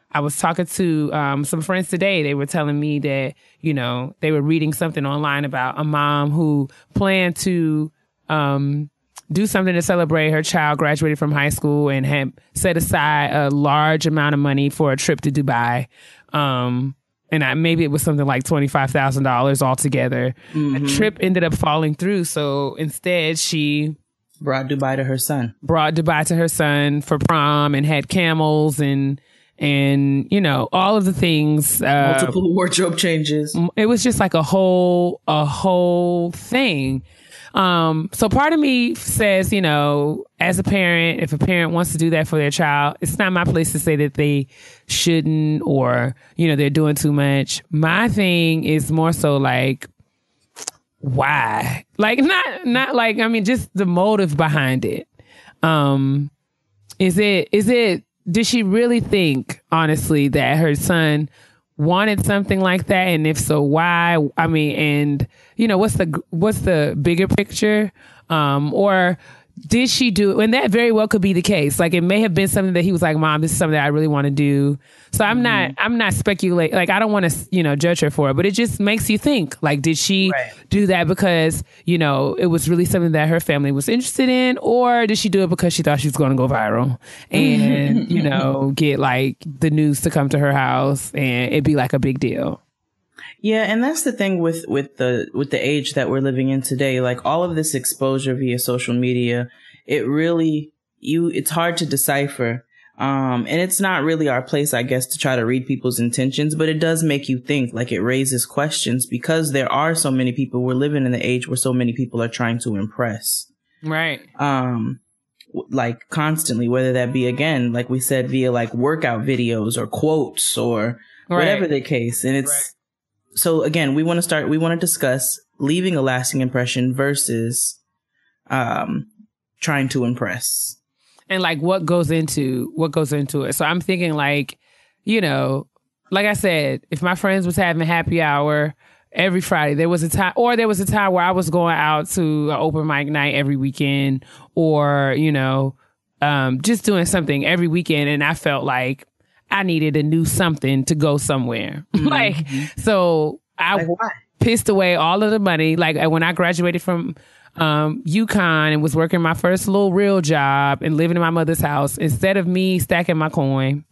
[SPEAKER 2] I was talking to some friends today. They were telling me that, they were reading something online about a mom who planned to do something to celebrate her child graduated from high school and had set aside a large amount of money for a trip to Dubai. And maybe it was something like $25,000 altogether. The trip ended up falling through. So instead, she
[SPEAKER 1] brought Dubai to her son
[SPEAKER 2] for prom and had camels and all of the things.
[SPEAKER 1] Multiple wardrobe changes.
[SPEAKER 2] It was just like a whole thing. So part of me says, as a parent, if a parent wants to do that for their child, it's not my place to say that they shouldn't or, they're doing too much. My thing is more so like, why? Like, not like, just the motive behind it. Did she really think, honestly, that her son wanted something like that? And if so, why? What's the bigger picture? Or did she do it? And that very well could be the case. Like, it may have been something that he was like, Mom, this is something that I really want to do. So I'm not speculating. Like, I don't want to, judge her for it, but it just makes you think, like, did she do that because, it was really something that her family was interested in? Or did she do it because she thought she was going to go viral and, get like the news to come to her house and it'd be like a big deal?
[SPEAKER 1] Yeah, and that's the thing with the age that we're living in today. Like, all of this exposure via social media, it's hard to decipher. And it's not really our place, I guess, to try to read people's intentions, but it does make you think. Like, it raises questions because there are so many people. We're living in the age where so many people are trying to impress.
[SPEAKER 2] Right.
[SPEAKER 1] Like, constantly, whether that be, again, like we said, via like workout videos or quotes or whatever the case. And it's, so again, we want to discuss leaving a lasting impression versus trying to impress.
[SPEAKER 2] And like what goes into it. So I'm thinking like, like I said, if my friends was having happy hour every Friday, there was a time where I was going out to an open mic night every weekend or, just doing something every weekend. And I felt like I needed a new something to go somewhere. So I pissed away all of the money. Like, when I graduated from UConn and was working my first little real job and living in my mother's house, instead of me stacking my coin,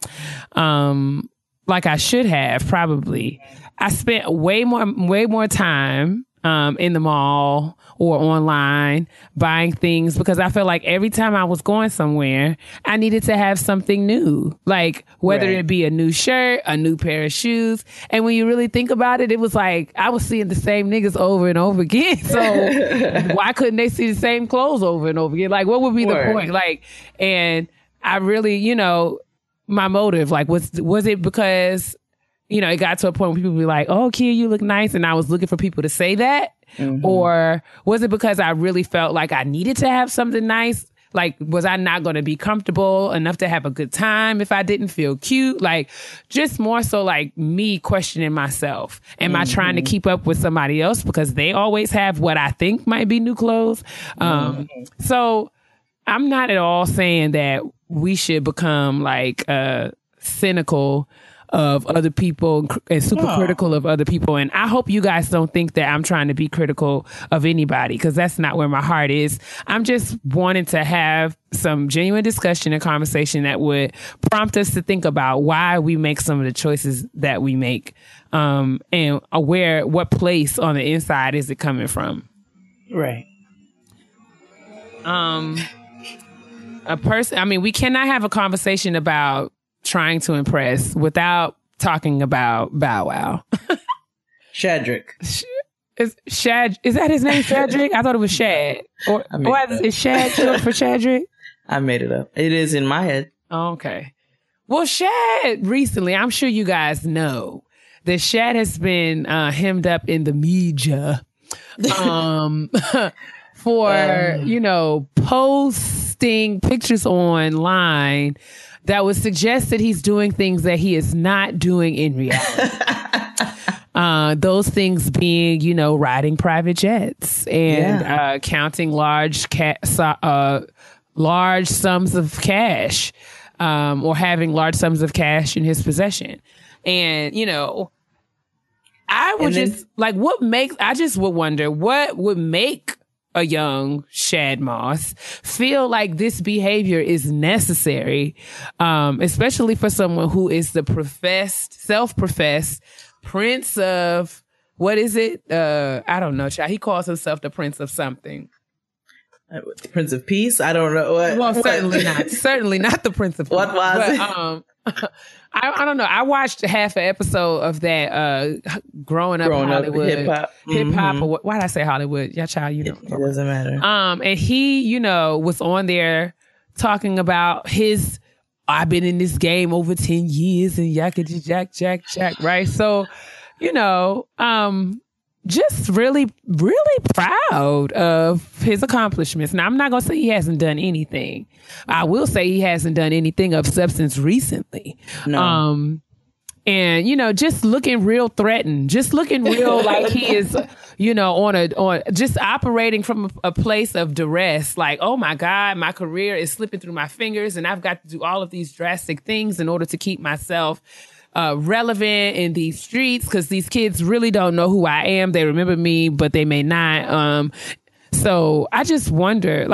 [SPEAKER 2] like I should have probably, I spent way more time in the mall or online buying things because I felt like every time I was going somewhere, I needed to have something new, like whether it be a new shirt, a new pair of shoes. And when you really think about it, it was like I was seeing the same niggas over and over again. So why couldn't they see the same clothes over and over again? Like, what would be the point? Like, and I really, my motive, like, was it because, it got to a point where people would be like, oh, Keia, you look nice. And I was looking for people to say that. Or was it because I really felt like I needed to have something nice? Like, was I not going to be comfortable enough to have a good time if I didn't feel cute? Like, just more so like me questioning myself. Am I trying to keep up with somebody else because they always have what I think might be new clothes? So I'm not at all saying that we should become like cynical of other people and super critical of other people. And I hope you guys don't think that I'm trying to be critical of anybody, because that's not where my heart is. I'm just wanting to have some genuine discussion and conversation that would prompt us to think about why we make some of the choices that we make, and what place on the inside is it coming from.
[SPEAKER 1] Right.
[SPEAKER 2] a person. I mean, we cannot have a conversation about trying to impress without talking about Bow Wow.
[SPEAKER 1] Shadrick.
[SPEAKER 2] Is that his name, Shadrick? I thought it was Shad. Or is Shad short for Shadrick?
[SPEAKER 1] I made it up. It is in my head.
[SPEAKER 2] Okay. Well, Shad recently, I'm sure you guys know that Shad has been hemmed up in the media for, posting pictures online that would suggest that he's doing things that he is not doing in reality. Those things being, riding private jets and counting large sums of cash, or having large sums of cash in his possession. And, I would I just would wonder what would make a young Shad Moss feel like this behavior is necessary, especially for someone who is the self-professed prince of, what is it? I don't know, child. He calls himself the prince of something.
[SPEAKER 1] Prince of Peace? I don't know.
[SPEAKER 2] Certainly not. Certainly not the Prince of Peace.
[SPEAKER 1] What was
[SPEAKER 2] it? I don't know. I watched half an episode of that growing up Hollywood.
[SPEAKER 1] Hip-hop.
[SPEAKER 2] Hip-hop. Or why did I say Hollywood? Yeah, child,
[SPEAKER 1] It doesn't matter.
[SPEAKER 2] And he, was on there talking about his, I've been in this game over 10 years and yakety jack, right? So, just really, really proud of his accomplishments. Now, I'm not going to say he hasn't done anything. I will say he hasn't done anything of substance recently.
[SPEAKER 1] No.
[SPEAKER 2] And, just looking real threatened, just looking real like he is, on just operating from a place of duress. Like, oh my God, my career is slipping through my fingers and I've got to do all of these drastic things in order to keep myself relevant in these streets, because these kids really don't know who I am. They remember me, but they may not. So I just wonder,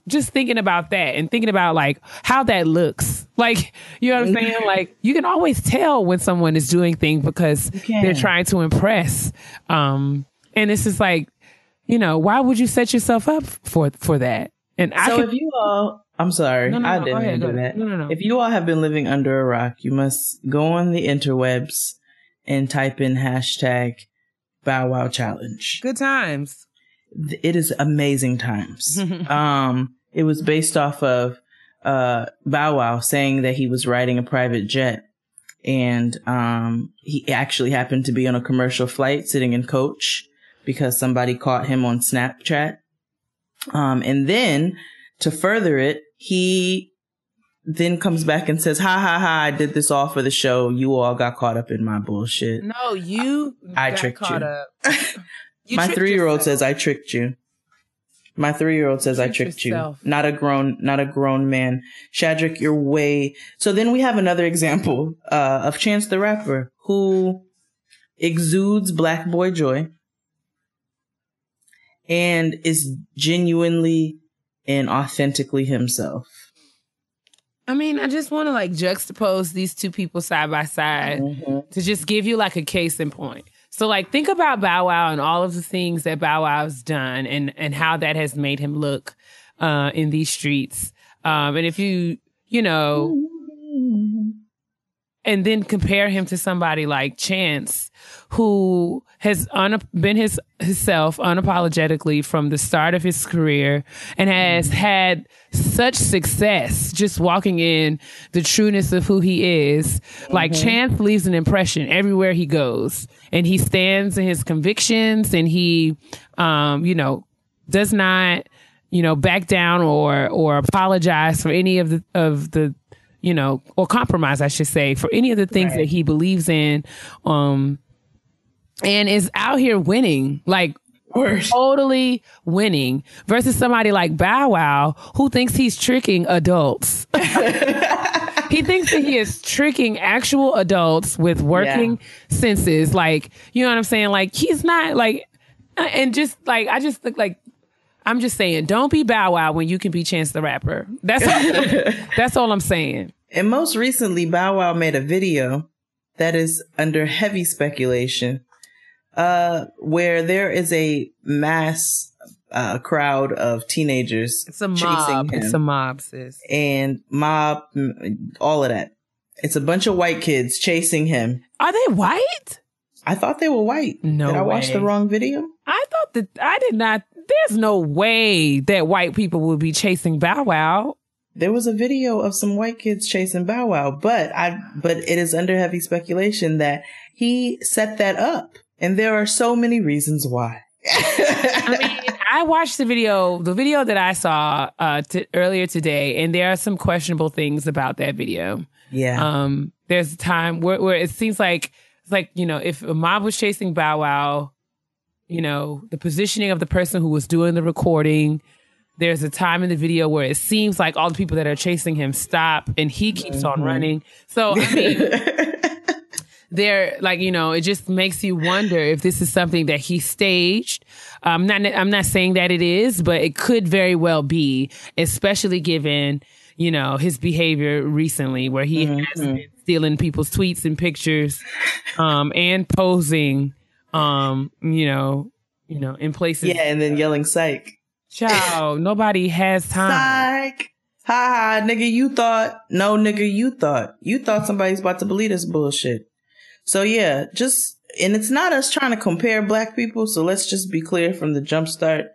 [SPEAKER 2] just thinking about that and thinking about how that looks. You know what I'm saying? You can always tell when someone is doing things because they're trying to impress. And it's just why would you set yourself up for that? And
[SPEAKER 1] if you all, I'm sorry, I didn't do that.
[SPEAKER 2] No.
[SPEAKER 1] If you all have been living under a rock, you must go on the interwebs and type in hashtag Bow Wow Challenge.
[SPEAKER 2] Good times.
[SPEAKER 1] It is amazing times. It was based off of Bow Wow saying that he was riding a private jet, and he actually happened to be on a commercial flight sitting in coach because somebody caught him on Snapchat. And then to further it, he then comes back and says, ha ha ha, I did this all for the show. You all got caught up in my bullshit.
[SPEAKER 2] No, I
[SPEAKER 1] tricked
[SPEAKER 2] caught
[SPEAKER 1] you.
[SPEAKER 2] Up.
[SPEAKER 1] My 3-year-old says I tricked you. My 3-year-old says I tricked
[SPEAKER 2] yourself.
[SPEAKER 1] you. Not a grown man. Shadrick, you're way. So then we have another example of Chance the Rapper, who exudes black boy joy and is genuinely and authentically himself.
[SPEAKER 2] I mean, I just want to juxtapose these two people side by side to just give you a case in point. So think about Bow Wow and all of the things that Bow Wow's done and how that has made him look in these streets. And if you and then compare him to somebody like Chance, who has been himself unapologetically from the start of his career and has had such success just walking in the trueness of who he is. Chance leaves an impression everywhere he goes, and he stands in his convictions, and he, does not, back down or apologize for any of the or compromise, I should say, for any of the things that he believes in, and is out here winning, totally winning, versus somebody like Bow Wow, who thinks he's tricking adults. He thinks that he is tricking actual adults with working senses. You know what I'm saying? He's not and just I just think I'm just saying, don't be Bow Wow when you can be Chance the Rapper. That's all I'm saying.
[SPEAKER 1] And most recently, Bow Wow made a video that is under heavy speculation, where there is a mass crowd of teenagers.
[SPEAKER 2] It's a mob. It's a mob, sis.
[SPEAKER 1] And all of that. It's a bunch of white kids chasing him.
[SPEAKER 2] Are they white?
[SPEAKER 1] I thought they were white.
[SPEAKER 2] No
[SPEAKER 1] Did I watch the wrong video?
[SPEAKER 2] I thought that I did not. There's no way that white people would be chasing Bow Wow.
[SPEAKER 1] There was a video of some white kids chasing Bow Wow, but it is under heavy speculation that he set that up. And there are so many reasons why.
[SPEAKER 2] I mean, I watched the video that I saw earlier today, and there are some questionable things about that video.
[SPEAKER 1] Yeah.
[SPEAKER 2] There's a time where it seems like it's like, you know, if a mob was chasing Bow Wow, you know, the positioning of the person who was doing the recording. There's a time in the video where it seems like all the people that are chasing him stop and he keeps on running. So, I mean, they're like, you know, it just makes you wonder if this is something that he staged. I'm not saying that it is, but it could very well be, especially given, you know, his behavior recently where he has been stealing people's tweets and pictures, and posing, you know, in places.
[SPEAKER 1] Yeah. And then yelling psych.
[SPEAKER 2] Child, nobody has time.
[SPEAKER 1] Psych. Ha ha, nigga, you thought. No, nigga, you thought somebody's about to believe this bullshit. So yeah, and it's not us trying to compare black people. So let's just be clear from the jump start.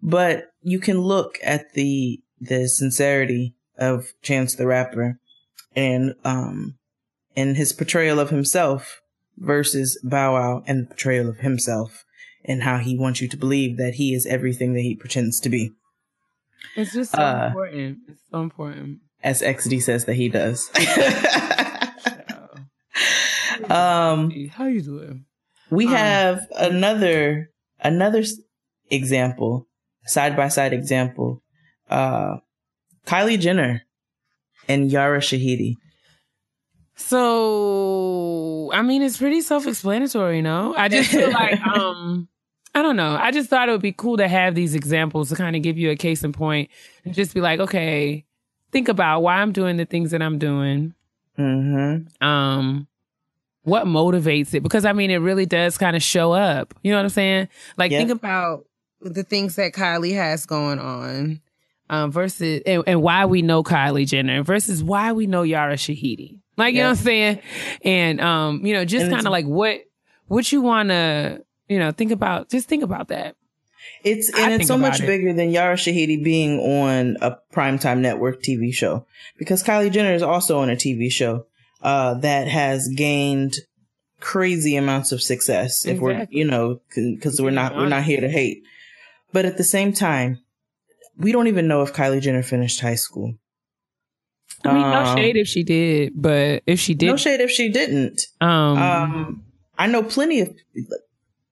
[SPEAKER 1] But you can look at the sincerity of Chance the Rapper and his portrayal of himself versus Bow Wow and the portrayal of himself. And how he wants you to believe that he is everything that he pretends to be.
[SPEAKER 2] It's just so important. It's so important.
[SPEAKER 1] As XD says that he does.
[SPEAKER 2] How you doing?
[SPEAKER 1] We have another example, side-by-side example. Kylie Jenner and Yara Shahidi.
[SPEAKER 2] So, I mean, it's pretty self-explanatory, no? I just feel like, I don't know. I just thought it would be cool to have these examples to kind of give you a case in point and just be like, okay, think about why I'm doing the things that I'm doing. Mm-hmm. What motivates it? Because, I mean, it really does kind of show up. You know what I'm saying? Like, think about the things that Kylie has going on versus, and why we know Kylie Jenner versus why we know Yara Shahidi. Like, you know what I'm saying? And, you know, just kind of like what you want to, you know, think about that.
[SPEAKER 1] It's so much bigger than Yara Shahidi being on a primetime network TV show, because Kylie Jenner is also on a TV show that has gained crazy amounts of success. Exactly. If we're, you know, because we're not here to hate, but at the same time, we don't even know if Kylie Jenner finished high school.
[SPEAKER 2] I mean, no shade if she did, but if she did,
[SPEAKER 1] no shade if she didn't. I know plenty of.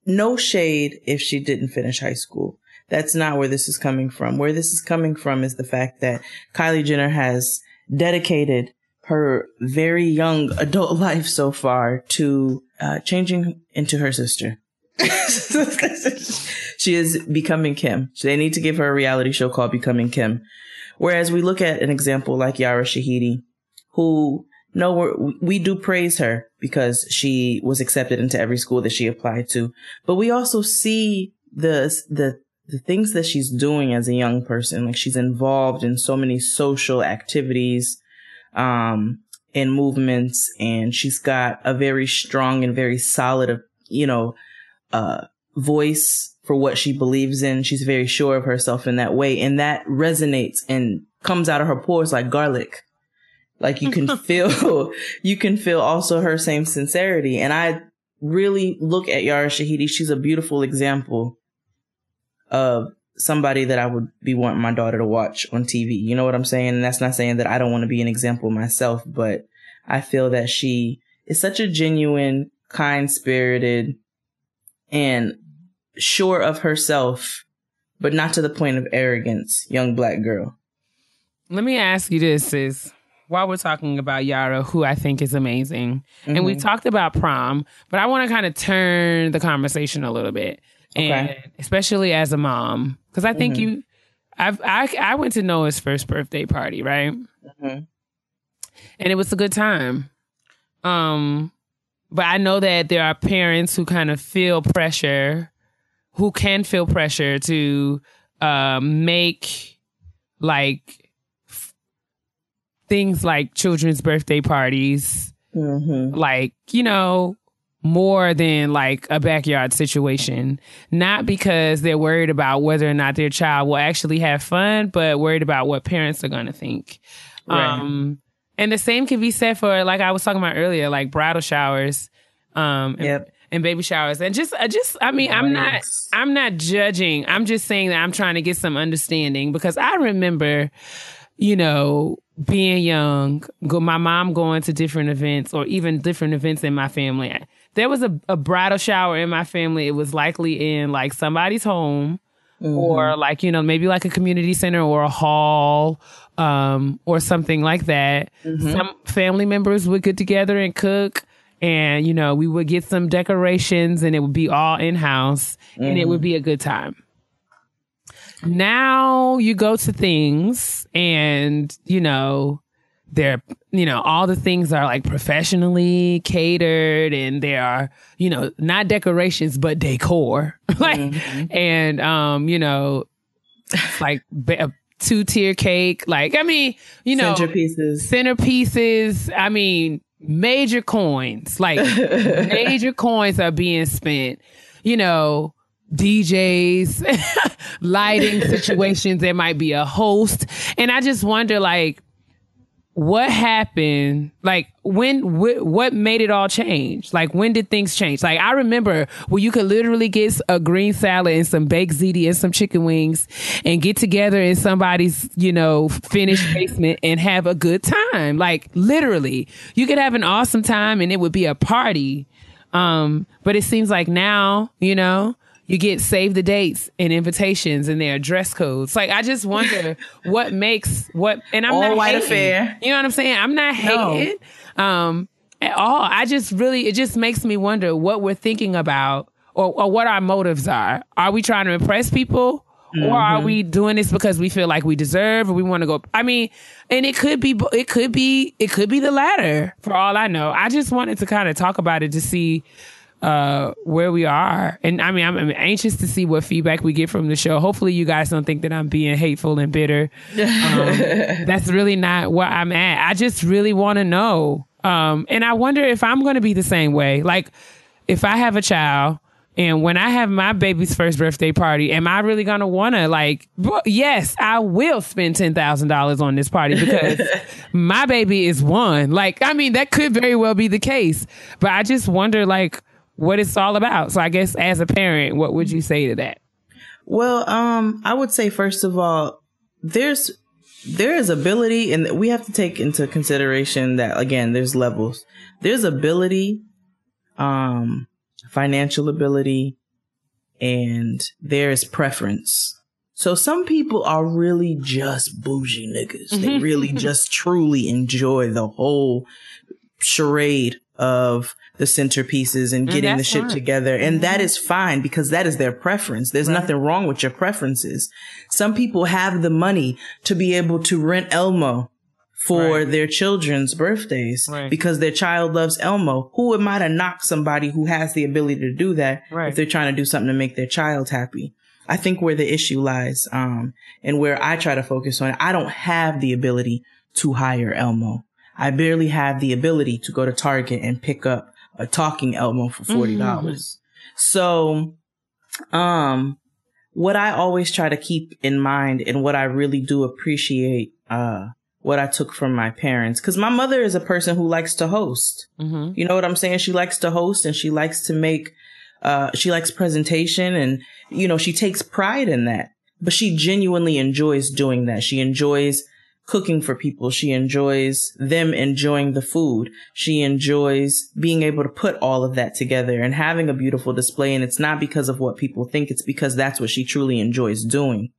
[SPEAKER 1] No shade if she didn't finish high school. That's not where this is coming from. Where this is coming from is the fact that Kylie Jenner has dedicated her very young adult life so far to changing into her sister. She is becoming Kim. So they need to give her a reality show called Becoming Kim. Whereas we look at an example like Yara Shahidi, who we do praise her because she was accepted into every school that she applied to. But we also see the things that she's doing as a young person. Like, she's involved in so many social activities, and movements, and she's got a very strong and very solid, voice for what she believes in. She's very sure of herself in that way. And that resonates and comes out of her pores like garlic. Like, you can feel also her same sincerity. And I really look at Yara Shahidi. She's a beautiful example of somebody that I would be wanting my daughter to watch on TV. You know what I'm saying? And that's not saying that I don't want to be an example myself, but I feel that she is such a genuine, kind-spirited, and sure of herself, but not to the point of arrogance, young black girl. Let
[SPEAKER 2] me ask you this, sis. While we're talking about Yara, who I think is amazing, and we talked about prom, but I want to kind of turn the conversation a little bit, and especially as a mom, because I think I went to Noah's first birthday party, right? And it was a good time. But I know that there are parents who kind of feel pressure, who can feel pressure to make like things like children's birthday parties, like, you know, more than like a backyard situation, not because they're worried about whether or not their child will actually have fun, but worried about what parents are going to think. Right. And the same can be said for, like I was talking about earlier, like bridal showers, and baby showers. And I mean, I'm not judging. I'm just saying that I'm trying to get some understanding, because I remember, you know, being young, my mom going to different events, or even different events in my family. There was a bridal shower in my family. It was likely in like somebody's home, or like, you know, maybe like a community center or a hall, or something like that. Some family members would get together and cook, and, you know, we would get some decorations, and it would be all in-house, and it would be a good time. Now you go to things and, you know, they're, you know, all the things are like professionally catered, and there are, you know, not decorations, but decor. Like, and, you know, like a 2-tier cake. Like, I mean, you know, centerpieces. I mean, major coins, like major coins are being spent, you know, DJs, lighting situations. There might be a host. And I just wonder, like, what happened? Like, what made it all change? Like, when did things change? Like, I remember where you could literally get a green salad and some baked ziti and some chicken wings and get together in somebody's, you know, finished basement and have a good time. Like, literally, you could have an awesome time and it would be a party. But it seems like now, you know, you get save the dates and invitations, and there are dress codes. Like, I just wonder what makes what, and I'm all not white hating, affair. You know what I'm saying? I'm not hating at all. I just really, it just makes me wonder what we're thinking about, or what our motives are. Are we trying to impress people, or are we doing this because we feel like we deserve, or we want to go? I mean, and it could be the latter, for all I know. I just wanted to kind of talk about it to see where we are. And I mean, I'm anxious to see what feedback we get from the show. Hopefully you guys don't think that I'm being hateful and bitter. That's really not where I'm at. I just really want to know. And I wonder if I'm going to be the same way. Like, if I have a child, and when I have my baby's first birthday party, am I really going to want to, like, yes, I will spend $10,000 on this party because my baby is one. Like, I mean, that could very well be the case. But I just wonder, like, what it's all about. So I guess as a parent, what would you say to that?
[SPEAKER 1] Well, I would say, first of all, there is ability, and we have to take into consideration that, again, there's levels. There's ability, financial ability, and there's preference. So some people are really just bougie niggas. They really just truly enjoy the whole charade of the centerpieces and getting the shit together. And that is fine, because that is their preference. There's nothing wrong with your preferences. Some people have the money to be able to rent Elmo for their children's birthdays because their child loves Elmo. Who am I to knock somebody who has the ability to do that if they're trying to do something to make their child happy? I think where the issue lies, and where I try to focus on, I don't have the ability to hire Elmo. I barely have the ability to go to Target and pick up a talking Elmo for $40. So, what I always try to keep in mind, and what I really do appreciate, what I took from my parents, because my mother is a person who likes to host. You know what I'm saying? She likes to host, and she likes to make, she likes presentation, and, you know, she takes pride in that, but she genuinely enjoys doing that. She enjoys cooking for people. She enjoys them enjoying the food. She enjoys being able to put all of that together and having a beautiful display. And it's not because of what people think. It's because that's what she truly enjoys doing.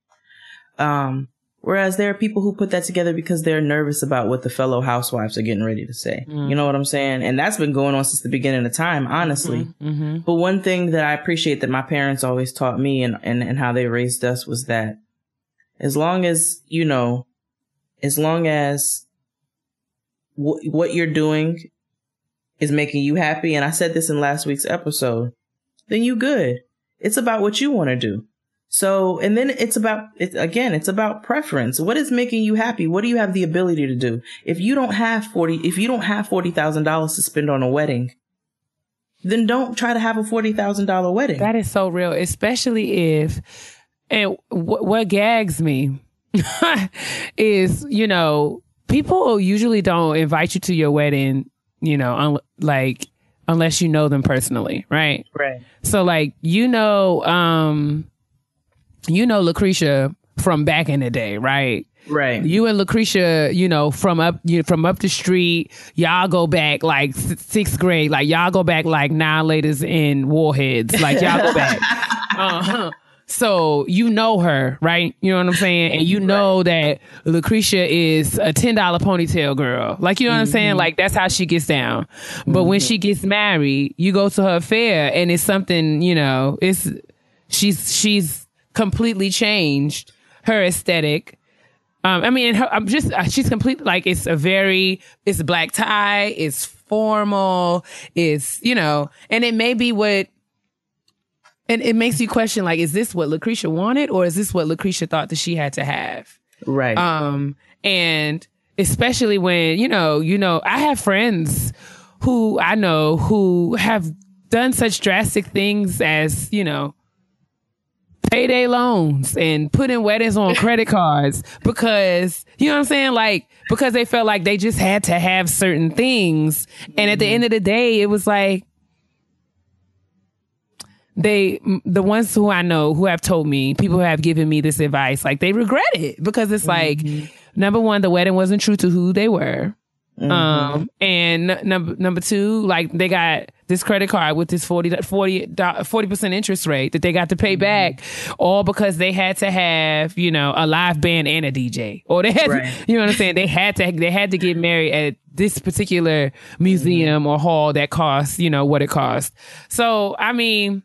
[SPEAKER 1] Whereas there are people who put that together because they're nervous about what the fellow housewives are getting ready to say. You know what I'm saying? And that's been going on since the beginning of time, honestly. But one thing that I appreciate that my parents always taught me, and how they raised us, was that as long as, you know, as long as what you're doing is making you happy, and I said this in last week's episode, then you good. It's about what you want to do. So, and then it's about preference. What is making you happy? What do you have the ability to do? If you don't have $40,000 to spend on a wedding, then don't try to have a $40,000 wedding.
[SPEAKER 2] That is so real, especially if, and what gags me is, you know, people usually don't invite you to your wedding, you know, unless you know them personally, right?
[SPEAKER 1] Right.
[SPEAKER 2] So like, Lucretia from back in the day, right?
[SPEAKER 1] Right.
[SPEAKER 2] You and Lucretia, you know, from up the street, y'all go back like sixth grade, like y'all go back like Annihilators and Warheads, like y'all go back. So you know her, right? You know what I'm saying? And you know that Lucretia is a $10 ponytail girl. Like, you know what I'm saying? Like, that's how she gets down. But when she gets married, you go to her affair and it's something, you know, she's completely changed her aesthetic. She's completely like, it's a black tie, it's formal, it's, you know, and it may be and it makes you question, like, is this what Lucretia wanted or is this what Lucretia thought that she had to have?
[SPEAKER 1] Right.
[SPEAKER 2] And especially when, you know, I have friends who I know who have done such drastic things as, you know, payday loans and putting weddings on credit cards because, you know what I'm saying? Like, because they felt like they just had to have certain things. And at the end of the day, it was like, the ones who I know who have told me, people who have given me this advice, like they regret it because it's like, number one, the wedding wasn't true to who they were. And number two, like they got this credit card with this 40% interest rate that they got to pay back, all because they had to have, you know, a live band and a DJ, or they had, you know what I'm saying? They had to get married at this particular museum or hall that costs, you know, what it costs. So, I mean,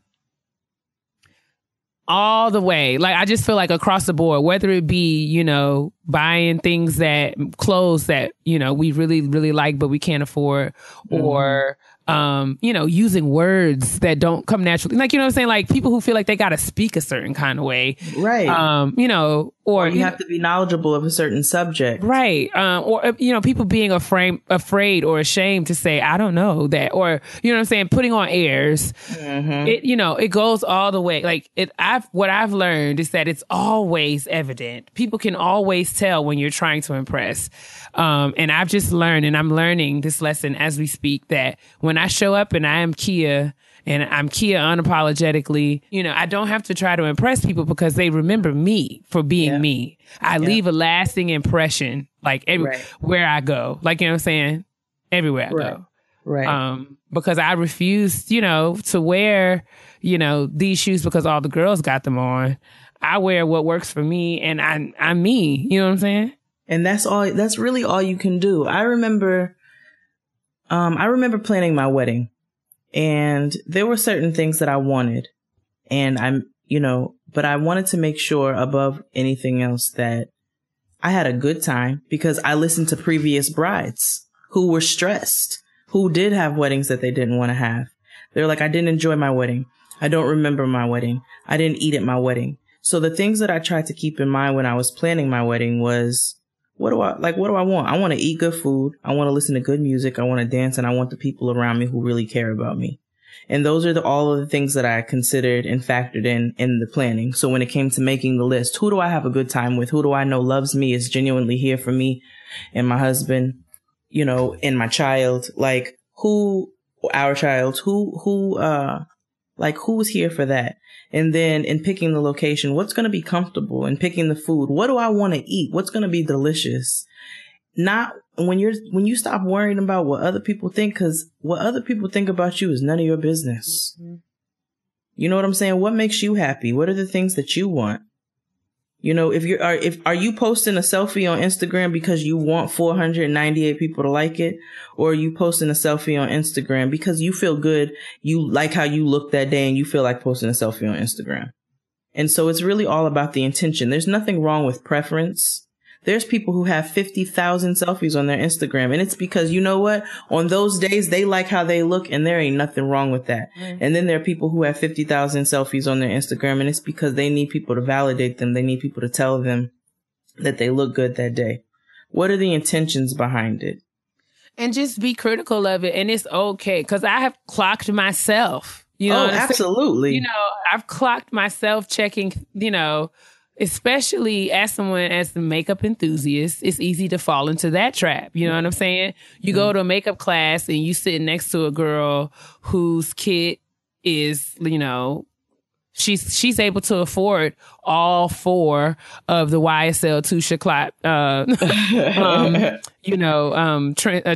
[SPEAKER 2] all the way. Like, I just feel like across the board, whether it be, you know, buying clothes that, you know, we really, really like, but we can't afford, or, you know, using words that don't come naturally. Like, you know what I'm saying? Like, people who feel like they got to speak a certain kind of way.
[SPEAKER 1] Right.
[SPEAKER 2] You know, or
[SPEAKER 1] you have to be knowledgeable of a certain subject.
[SPEAKER 2] Right. Or, you know, people being afraid or ashamed to say, I don't know that, or, you know what I'm saying? Putting on airs. It, you know, it goes all the way. Like, what I've learned is that it's always evident. People can always tell when you're trying to impress. And I've just learned, and I'm learning this lesson as we speak, that when I show up and I am Keia, and I'm Keia unapologetically, you know, I don't have to try to impress people because they remember me for being me. I leave a lasting impression, like everywhere I go. Like, you know what I'm saying? Everywhere I go.
[SPEAKER 1] Right.
[SPEAKER 2] Because I refuse, you know, to wear, you know, these shoes because all the girls got them on. I wear what works for me, and I'm me. You know what I'm saying?
[SPEAKER 1] And that's really all you can do. I remember planning my wedding, and there were certain things that I wanted, and but I wanted to make sure above anything else that I had a good time, because I listened to previous brides who were stressed, who did have weddings that they didn't want to have. They're like, I didn't enjoy my wedding. I don't remember my wedding. I didn't eat at my wedding. So the things that I tried to keep in mind when I was planning my wedding was, what do I want? I want to eat good food. I want to listen to good music. I want to dance, and I want the people around me who really care about me. And those are all of the things that I considered and factored in the planning. So when it came to making the list, who do I have a good time with? Who do I know loves me, is genuinely here for me and my husband, you know, and my child? Like, our child, who's here for that? And then in picking the location, what's going to be comfortable, and picking the food. What do I want to eat? What's going to be delicious? Not when you stop worrying about what other people think, because what other people think about you is none of your business. You know what I'm saying? What makes you happy? What are the things that you want? You know, are you posting a selfie on Instagram because you want 498 people to like it? Or are you posting a selfie on Instagram because you feel good, you like how you look that day, and you feel like posting a selfie on Instagram? And so it's really all about the intention. There's nothing wrong with preference. there's people who have 50,000 selfies on their Instagram. And it's because, you know what? On those days, they like how they look and there ain't nothing wrong with that. And then there are people who have 50,000 selfies on their Instagram and it's because they need people to validate them. They need people to tell them that they look good that day. What are the intentions behind it?
[SPEAKER 2] And just be critical of it. And it's okay. Because I have clocked myself. You know,
[SPEAKER 1] absolutely.
[SPEAKER 2] You know, I've clocked myself checking, you know, especially as someone as the makeup enthusiast, it's easy to fall into that trap. You know what I'm saying? You go to a makeup class and you sit next to a girl whose kit is, you know, she's able to afford all 4 of the YSL Touche Éclat,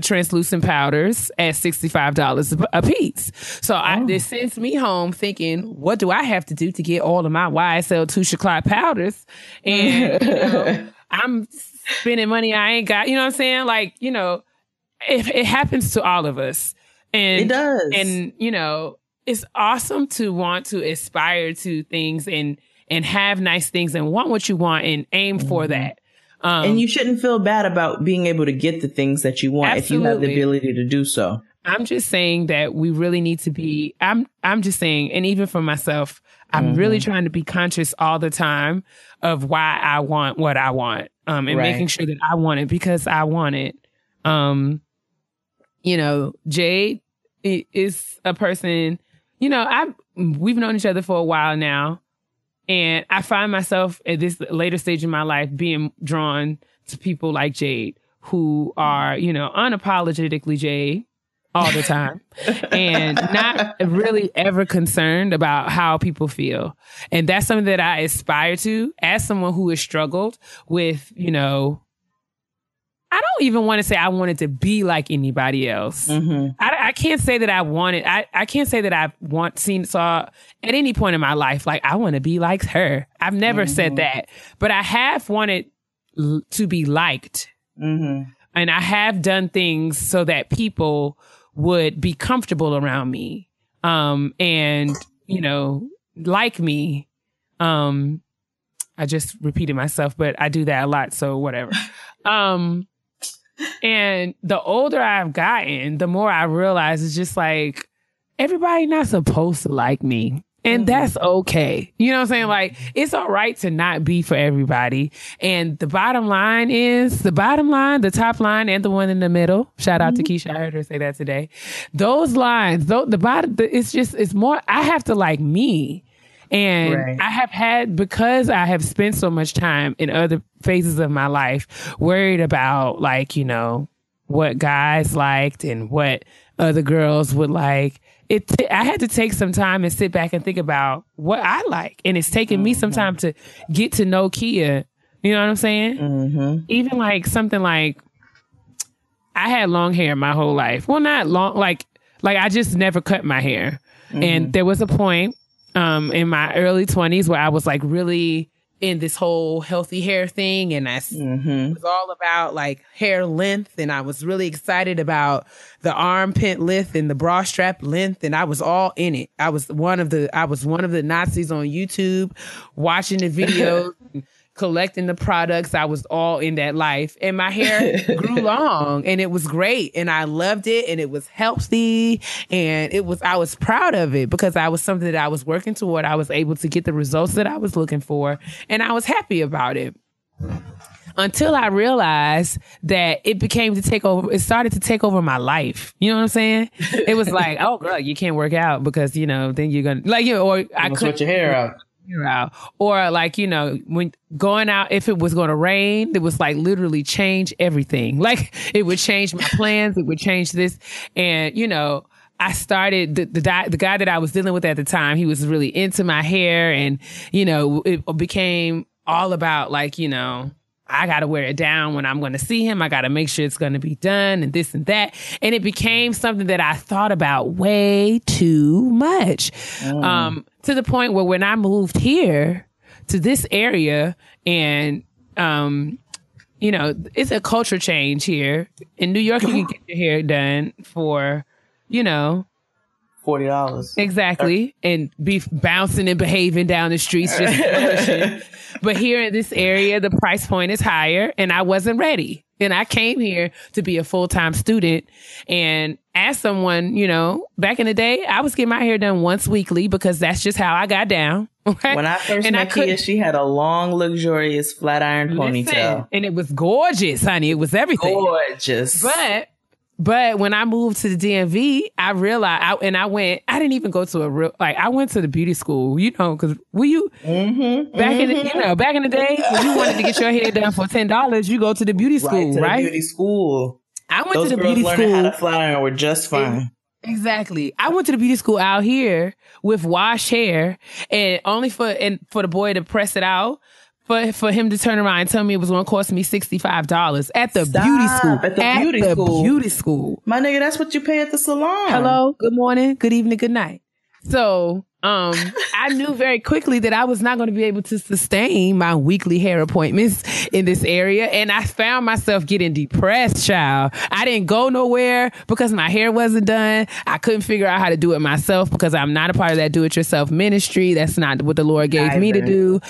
[SPEAKER 2] translucent powders at $65 a piece. So this sends me home thinking, what do I have to do to get all of my YSL Touche Éclat powders? And you know, I'm spending money I ain't got. You know what I'm saying? Like, you know, it happens to all of us, and
[SPEAKER 1] it does.
[SPEAKER 2] And you know, it's awesome to want to aspire to things and have nice things and want what you want and aim for that.
[SPEAKER 1] And you shouldn't feel bad about being able to get the things that you want if you have the ability to do so.
[SPEAKER 2] I'm just saying that we really need to be, I'm just saying, and even for myself, I'm really trying to be conscious all the time of why I want what I want, and making sure that I want it because I want it. You know, Jade is a person, you know, we've known each other for a while now, and I find myself at this later stage in my life being drawn to people like Jade who are, you know, unapologetically Jade all the time and not really ever concerned about how people feel. And that's something that I aspire to as someone who has struggled with, you know, I don't even want to say I wanted to be like anybody else. I can't say that I wanted, I can't say that I've saw at any point in my life, like I want to be like her. I've never said that, but I have wanted to be liked. And I have done things so that people would be comfortable around me, and, you know, like me. I just repeated myself, but I do that a lot. So whatever. And the older I've gotten, the more I realize it's just like, everybody not supposed to like me. And that's okay. You know what I'm saying? Like, it's all right to not be for everybody. And the bottom line, the top line, and the one in the middle. Shout out to Keisha. I heard her say that today. Those lines, it's more, I have to like me. And I have had, because I have spent so much time in other phases of my life worried about, like, you know, what guys liked and what other girls would like. I had to take some time and sit back and think about what I like. And it's taken me some time to get to know Keia. You know what I'm saying? Even like something like, I had long hair my whole life. Well, not long, like I just never cut my hair. And there was a point in my early 20s where I was like really in this whole healthy hair thing, and I was all about like hair length, and I was really excited about the armpit length and the bra strap length, and I was all in it. I was one of the Nazis on YouTube, watching the videos, collecting the products. I was all in that life, and my hair grew long, and it was great, and I loved it, and it was healthy, and I was proud of it because I was something that I was working toward. I was able to get the results that I was looking for, and I was happy about it. Until I realized that it started to take over my life. You know what I'm saying? It was like, oh girl, you can't work out because, you know, then you're gonna, like, you know, or I couldn't
[SPEAKER 1] sweat your hair out.
[SPEAKER 2] Or like, you know, when going out, if it was going to rain, it was like literally change everything. Like it would change my plans. It would change this. And, you know, I started the guy that I was dealing with at the time, he was really into my hair, and, you know, it became all about like, you know, I got to wear it down when I'm going to see him. I got to make sure it's going to be done and this and that. And it became something that I thought about way too much. To the point where when I moved here to this area, and, you know, it's a culture change here. In New York, you can get your hair done for, you know,
[SPEAKER 1] $40.
[SPEAKER 2] Exactly. And be bouncing and behaving down the streets, just pushing. But here in this area, the price point is higher and I wasn't ready. And I came here to be a full-time student. And as someone, you know, back in the day, I was getting my hair done once weekly because that's just how I got down. Okay?
[SPEAKER 1] When I first met Keia, she had a long, luxurious flat iron ponytail.
[SPEAKER 2] And it was gorgeous, honey. It was everything.
[SPEAKER 1] Gorgeous.
[SPEAKER 2] But when I moved to the DMV, I realized, I didn't even go to I went to the beauty school, you know, because back in the day, when you wanted to get your hair done for $10, you go to the beauty school, right?
[SPEAKER 1] Beauty school.
[SPEAKER 2] I went to the beauty school. Those girls learning
[SPEAKER 1] how to flat iron were just fine.
[SPEAKER 2] Exactly. I went to the beauty school out here with washed hair and only for the boy to press it out. For him to turn around and tell me it was going to cost me $65 at the beauty school.
[SPEAKER 1] At the
[SPEAKER 2] beauty school.
[SPEAKER 1] My nigga, that's what you pay at the salon.
[SPEAKER 2] Hello, good morning, good evening, good night. So, I knew very quickly that I was not going to be able to sustain my weekly hair appointments in this area. And I found myself getting depressed, child. I didn't go nowhere because my hair wasn't done. I couldn't figure out how to do it myself because I'm not a part of that do-it-yourself ministry. That's not what the Lord gave me to do.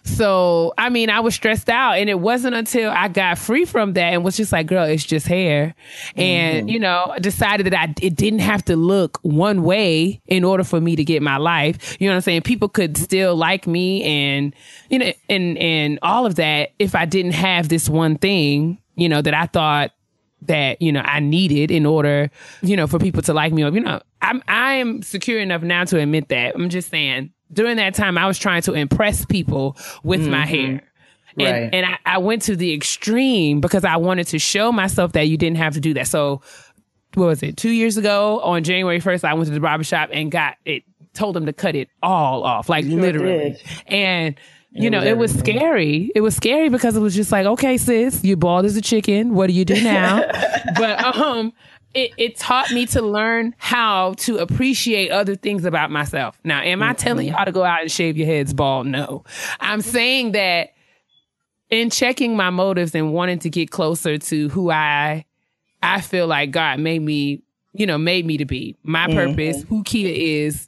[SPEAKER 2] So, I mean, I was stressed out, and it wasn't until I got free from that and was just like, girl, it's just hair. And, you know, decided that it didn't have to look one way in order for me to get my life. You know what I'm saying? People could still like me and, you know, and all of that if I didn't have this one thing, you know, that I thought that, you know, I needed in order, you know, for people to like me. Or, you know, I am secure enough now to admit that. I'm just saying, during that time, I was trying to impress people with my hair. And I went to the extreme because I wanted to show myself that you didn't have to do that. So what was it? 2 years ago on January 1st, I went to the barbershop and told them to cut it all off, like literally. And, you know, it was scary. It was scary because it was just like, okay, sis, you bald as a chicken. What do you do now? But, it taught me to learn how to appreciate other things about myself. Now, am I telling you how to go out and shave your heads bald? No. I'm saying that in checking my motives and wanting to get closer to who I feel like God made me to be, my purpose, who Keia is,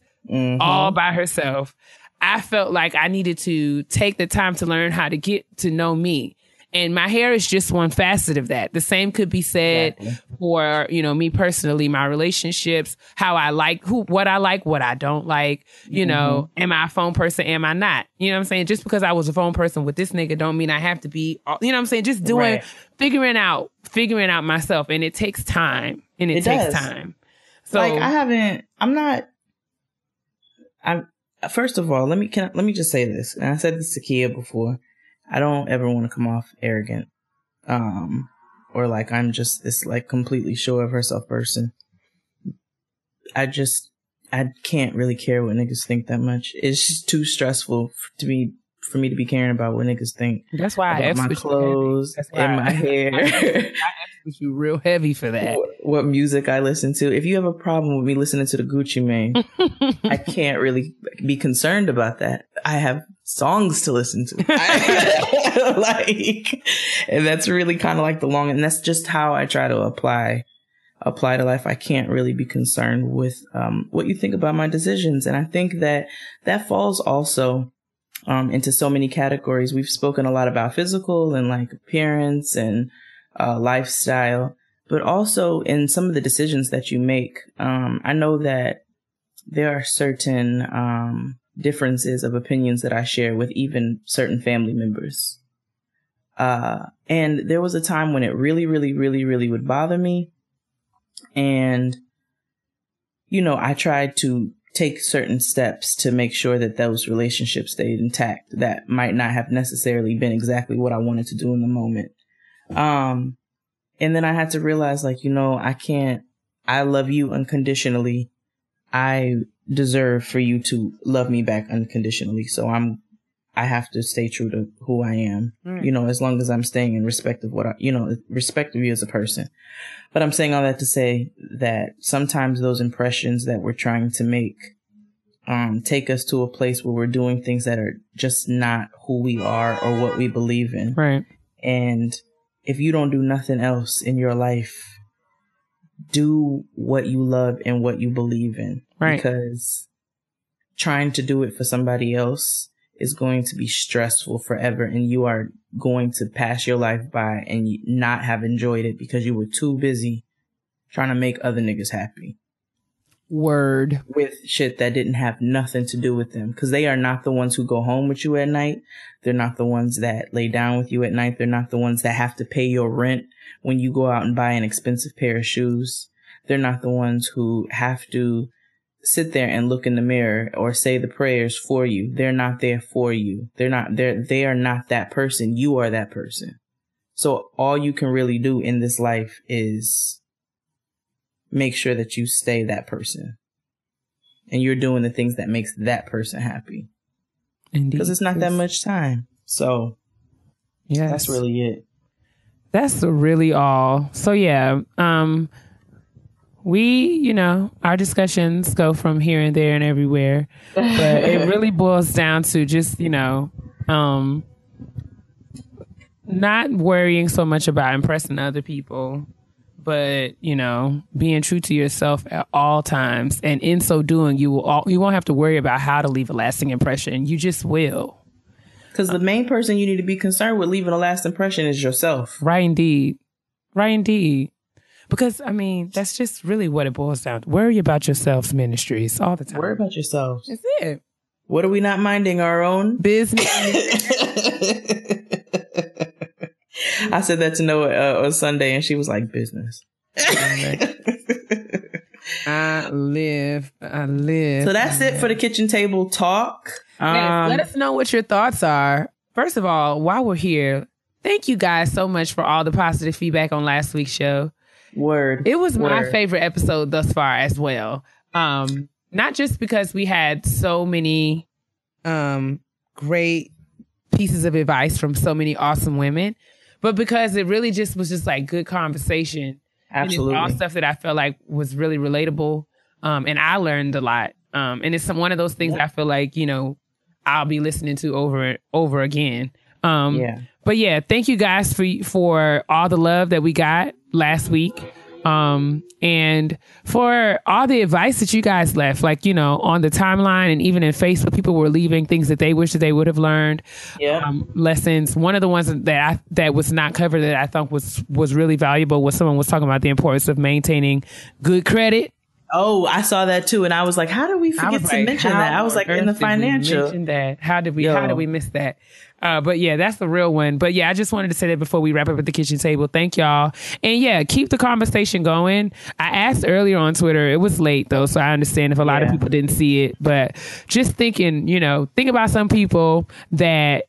[SPEAKER 2] all by herself. I felt like I needed to take the time to learn how to get to know me. And my hair is just one facet of that. The same could be said for, you know, me personally, my relationships, how I like, what I don't like, you know, am I a phone person? Am I not? You know what I'm saying? Just because I was a phone person with this nigga don't mean I have to be, you know what I'm saying? Just figuring out myself. And it takes time. And it takes time. So
[SPEAKER 1] like first of all, let me just say this. And I said this to Keia before. I don't ever want to come off arrogant, or like I'm just this like completely sure of herself person. I can't really care what niggas think that much. It's just too stressful for me to be caring about what niggas think.
[SPEAKER 2] That's why I
[SPEAKER 1] my clothes and my hair.
[SPEAKER 2] I with you real heavy for that.
[SPEAKER 1] What music I listen to. If you have a problem with me listening to the Gucci Mane, I can't really be concerned about that. I have songs to listen to. And that's really kind of like and that's just how I try to apply to life. I can't really be concerned with what you think about my decisions. And I think that falls also into so many categories. We've spoken a lot about physical and like appearance and lifestyle, but also in some of the decisions that you make. I know that there are certain differences of opinions that I share with even certain family members. And there was a time when it really, really, really, really would bother me. And, you know, I tried to take certain steps to make sure that those relationships stayed intact. That might not have necessarily been exactly what I wanted to do in the moment. And then I had to realize, like, you know, I love you unconditionally. I deserve for you to love me back unconditionally. So I have to stay true to who I am, you know, as long as I'm staying in respect of respect of you as a person. But I'm saying all that to say that sometimes those impressions that we're trying to make, take us to a place where we're doing things that are just not who we are or what we believe in.
[SPEAKER 2] Right.
[SPEAKER 1] And if you don't do nothing else in your life do what you love and what you believe in.
[SPEAKER 2] Right.
[SPEAKER 1] Because trying to do it for somebody else is going to be stressful forever, and you are going to pass your life by and not have enjoyed it because you were too busy trying to make other niggas happy.
[SPEAKER 2] Word.
[SPEAKER 1] With shit that didn't have nothing to do with them. Because they are not the ones who go home with you at night. They're not the ones that lay down with you at night. They're not the ones that have to pay your rent when you go out and buy an expensive pair of shoes. They're not the ones who have to sit there and look in the mirror or say the prayers for you. They're not there for you. They are not that person. You are that person. So all you can really do in this life is make sure that you stay that person. And you're doing the things that makes that person happy.
[SPEAKER 2] Indeed.
[SPEAKER 1] Because it's not that much time. So
[SPEAKER 2] yes.
[SPEAKER 1] That's really it.
[SPEAKER 2] That's really all. So yeah, we, our discussions go from here and there and everywhere, but it really boils down to just, not worrying so much about impressing other people, but, being true to yourself at all times. And in so doing, you won't have to worry about how to leave a lasting impression. You just will.
[SPEAKER 1] Because the main person you need to be concerned with leaving a last impression is yourself.
[SPEAKER 2] Right, indeed. Right, indeed. Because, that's just really what it boils down to. Worry about yourselves, ministries, all the time.
[SPEAKER 1] Worry about yourselves.
[SPEAKER 2] That's it.
[SPEAKER 1] What are we not minding? Our own
[SPEAKER 2] business?
[SPEAKER 1] I said that to Noah on Sunday, and she was like, business.
[SPEAKER 2] I live.
[SPEAKER 1] So that's it for the kitchen table talk.
[SPEAKER 2] Let us know what your thoughts are. First of all, while we're here, thank you guys so much for all the positive feedback on last week's show.
[SPEAKER 1] Word.
[SPEAKER 2] It was my favorite episode thus far as well. Not just because we had so many great pieces of advice from so many awesome women, but because it really just was just like good conversation.
[SPEAKER 1] Absolutely.
[SPEAKER 2] And it's all stuff that I felt like was really relatable. And I learned a lot. And it's one of those things I feel like, I'll be listening to over and over again. But yeah, thank you guys for all the love that we got last week. And for all the advice that you guys left, like, on the timeline and even in Facebook, people were leaving things that they wish that they would have learned.
[SPEAKER 1] Yeah.
[SPEAKER 2] Lessons. One of the ones that was not covered that I thought was really valuable was someone was talking about the importance of maintaining good credit.
[SPEAKER 1] Oh, I saw that too. And I was like, how did we forget to mention that? I was like, in the financial.
[SPEAKER 2] How did we miss that? But yeah, that's the real one. But yeah, I just wanted to say that before we wrap up at the kitchen table. Thank y'all. And yeah, keep the conversation going. I asked earlier on Twitter. It was late though, so I understand if a lot of people didn't see it. But just thinking, think about some people that,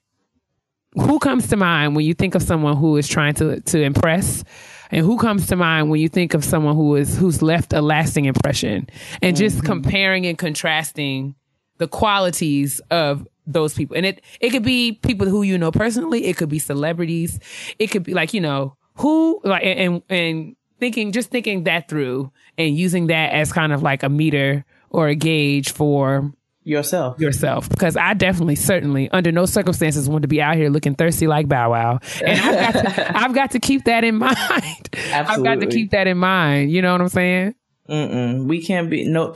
[SPEAKER 2] who comes to mind when you think of someone who is trying to impress? And who comes to mind when you think of someone who's left a lasting impression? And just comparing and contrasting the qualities of those people. And it could be people who you know personally. It could be celebrities. It could be like, who, like, and thinking that through and using that as kind of like a meter or a gauge for
[SPEAKER 1] yourself.
[SPEAKER 2] Because I definitely, certainly, under no circumstances want to be out here looking thirsty like Bow Wow. And I've got to keep that in mind.
[SPEAKER 1] Absolutely.
[SPEAKER 2] I've got to keep that in mind. You know what I'm saying?
[SPEAKER 1] We can't be, no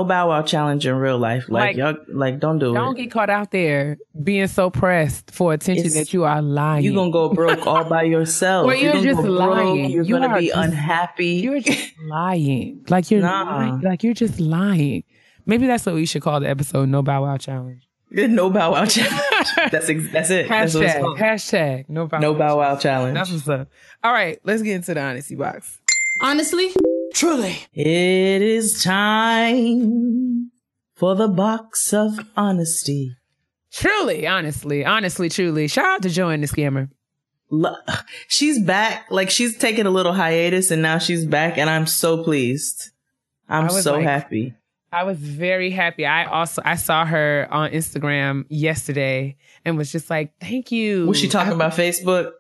[SPEAKER 1] Bow Wow challenge in real life. Like y'all, like, don't do it.
[SPEAKER 2] Don't get caught out there being so pressed for attention that you are lying.
[SPEAKER 1] You're going to go broke all by yourself.
[SPEAKER 2] Or you're just lying.
[SPEAKER 1] You're going to be unhappy.
[SPEAKER 2] You're just lying. Like you're lying. Like you're just lying. Maybe that's what we should call the episode, No Bow Wow Challenge.
[SPEAKER 1] No Bow Wow Challenge. That's it.
[SPEAKER 2] Hashtag No
[SPEAKER 1] Bow Wow Challenge.
[SPEAKER 2] That's what's up. All right, let's get into the honesty box.
[SPEAKER 3] Honestly?
[SPEAKER 1] Truly. It is time for the box of honesty.
[SPEAKER 2] Truly, honestly, truly. Shout out to Joanne the Scammer.
[SPEAKER 1] She's back. Like, she's taken a little hiatus and now she's back and I'm so pleased. I'm so happy.
[SPEAKER 2] I was very happy. I saw her on Instagram yesterday and was just like, thank you.
[SPEAKER 1] Was she talking about Facebook?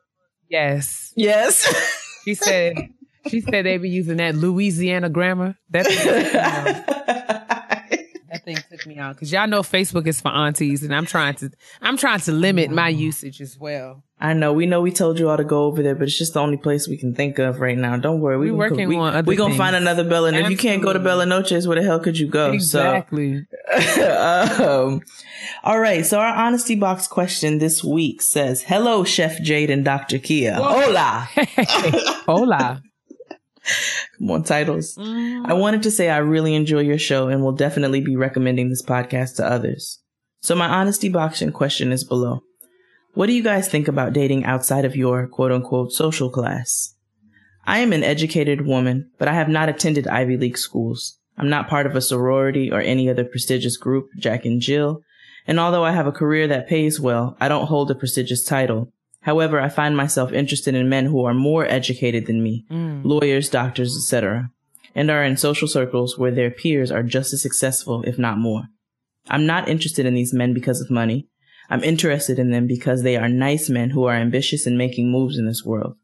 [SPEAKER 2] Yes. She said they be using that Louisiana grammar. That thing took me out because y'all know Facebook is for aunties, and I'm trying to limit my usage as well.
[SPEAKER 1] I know. We told you all to go over there, but it's just the only place we can think of right now. Don't worry.
[SPEAKER 2] We're working on other
[SPEAKER 1] We're going to
[SPEAKER 2] things.
[SPEAKER 1] find another Bella. And
[SPEAKER 2] Absolutely.
[SPEAKER 1] if you can't go to Bella Noches, where the hell could you go?
[SPEAKER 2] Exactly.
[SPEAKER 1] So, all right. So our honesty box question this week says, hello, Chef Jade and Dr. Keia. Hola.
[SPEAKER 2] Hola.
[SPEAKER 1] Come on, titles. I wanted to say I really enjoy your show and will definitely be recommending this podcast to others. So my honesty box question is below. What do you guys think about dating outside of your quote-unquote social class? I am an educated woman, but I have not attended Ivy League schools. I'm not part of a sorority or any other prestigious group, Jack and Jill. And although I have a career that pays well, I don't hold a prestigious title. However, I find myself interested in men who are more educated than me, lawyers, doctors, etc., and are in social circles where their peers are just as successful, if not more. I'm not interested in these men because of money. I'm interested in them because they are nice men who are ambitious and making moves in this world.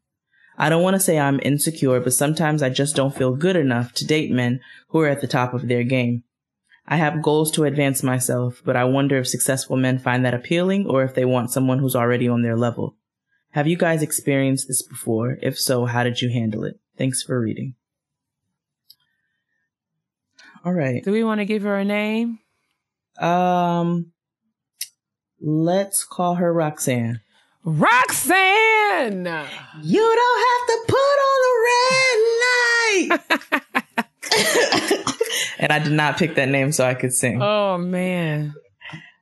[SPEAKER 1] I don't want to say I'm insecure, but sometimes I just don't feel good enough to date men who are at the top of their game. I have goals to advance myself, but I wonder if successful men find that appealing or if they want someone who's already on their level. Have you guys experienced this before? If so, how did you handle it? Thanks for reading. All right.
[SPEAKER 2] Do we want to give her a name?
[SPEAKER 1] Let's call her Roxanne.
[SPEAKER 2] Roxanne!
[SPEAKER 1] You don't have to put on the red light. And I did not pick that name so I could sing.
[SPEAKER 2] Oh, man.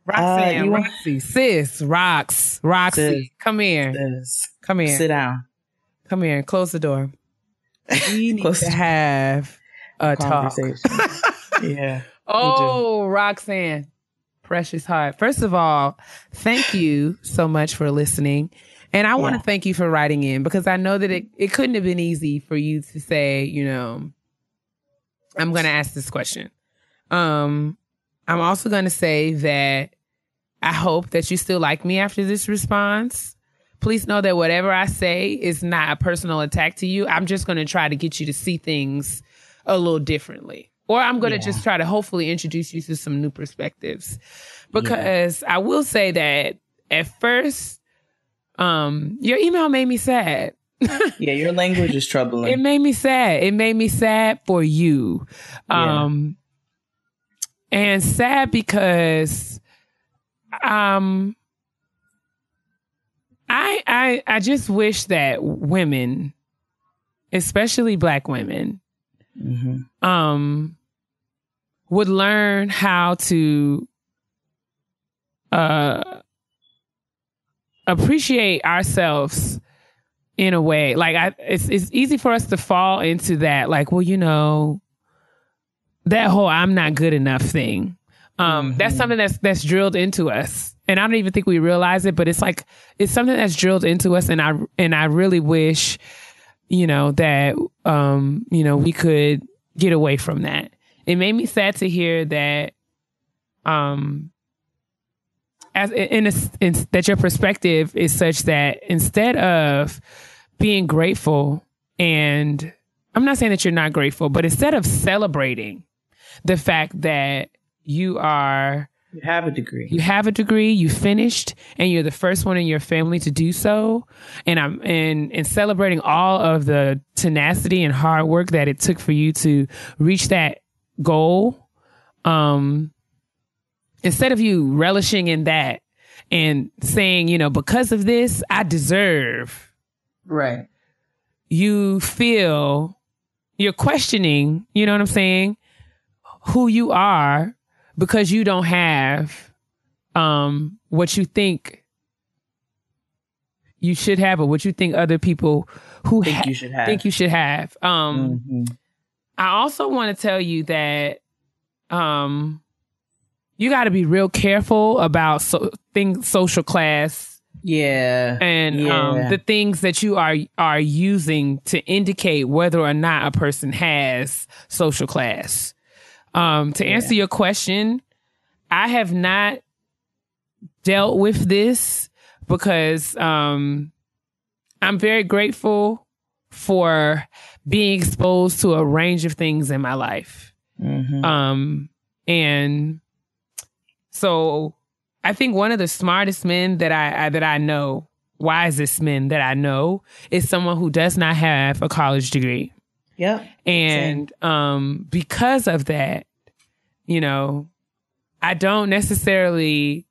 [SPEAKER 2] Roxanne, Roxy, sis, Roxy,
[SPEAKER 1] Sis.
[SPEAKER 2] come here.
[SPEAKER 1] Sis.
[SPEAKER 2] Come here.
[SPEAKER 1] Sit down.
[SPEAKER 2] Come here. Close the door. We need to have a talk.
[SPEAKER 1] Yeah.
[SPEAKER 2] Oh, Roxanne. Precious heart. First of all, thank you so much for listening. And I want to thank you for writing in because I know that it couldn't have been easy for you to say, I'm going to ask this question. I'm also going to say that I hope that you still like me after this response. Please know that whatever I say is not a personal attack to you. I'm just going to try to get you to see things a little differently. Or I'm going to just try to hopefully introduce you to some new perspectives. Because I will say that at first, your email made me sad.
[SPEAKER 1] Yeah, your language is troubling.
[SPEAKER 2] It made me sad. It made me sad for you. And sad because I just wish that women, especially Black women, would learn how to appreciate ourselves in a way. Like it's easy for us to fall into that, like, well, that whole I'm not good enough thing. That's something that's drilled into us. And I don't even think we realize it, but it's something that's drilled into us. And I really wish, that, we could get away from that. It made me sad to hear that, that your perspective is such that instead of being grateful, and I'm not saying that you're not grateful, but instead of celebrating the fact that you have a degree, you finished, and you're the first one in your family to do so, and celebrating all of the tenacity and hard work that it took for you to reach that goal, instead of you relishing in that and saying, because of this, I deserve.
[SPEAKER 1] Right.
[SPEAKER 2] You feel you're questioning, you know what I'm saying, who you are because you don't have what you think you should have or what you think other people who think you should have. I also want to tell you that you got to be real careful about social class.
[SPEAKER 1] Yeah.
[SPEAKER 2] And the things that you are using to indicate whether or not a person has social class. To answer your question, I have not dealt with this because I'm very grateful for being exposed to a range of things in my life. And So I think one of the smartest men that I know, wisest men that I know, is someone who does not have a college degree.
[SPEAKER 1] Yep.
[SPEAKER 2] And because of that, you know, I don't necessarily,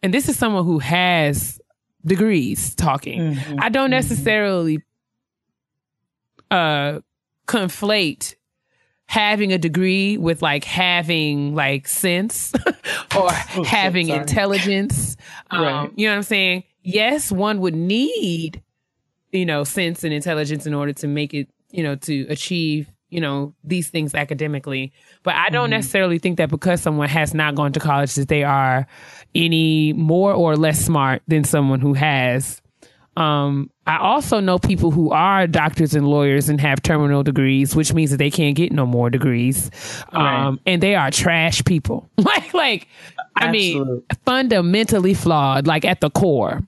[SPEAKER 2] and this is someone who has degrees talking. I don't necessarily conflate having a degree with like having like sense or having intelligence.
[SPEAKER 1] Right.
[SPEAKER 2] You know what I'm saying? Yes, one would need, you know, sense and intelligence in order to make it, you know, to achieve, you know, these things academically. But I don't necessarily think that because someone has not gone to college that they are any more or less smart than someone who has. I also know people who are doctors and lawyers and have terminal degrees, which means that they can't get no more degrees. And they are trash people. I mean, fundamentally flawed, like at the core.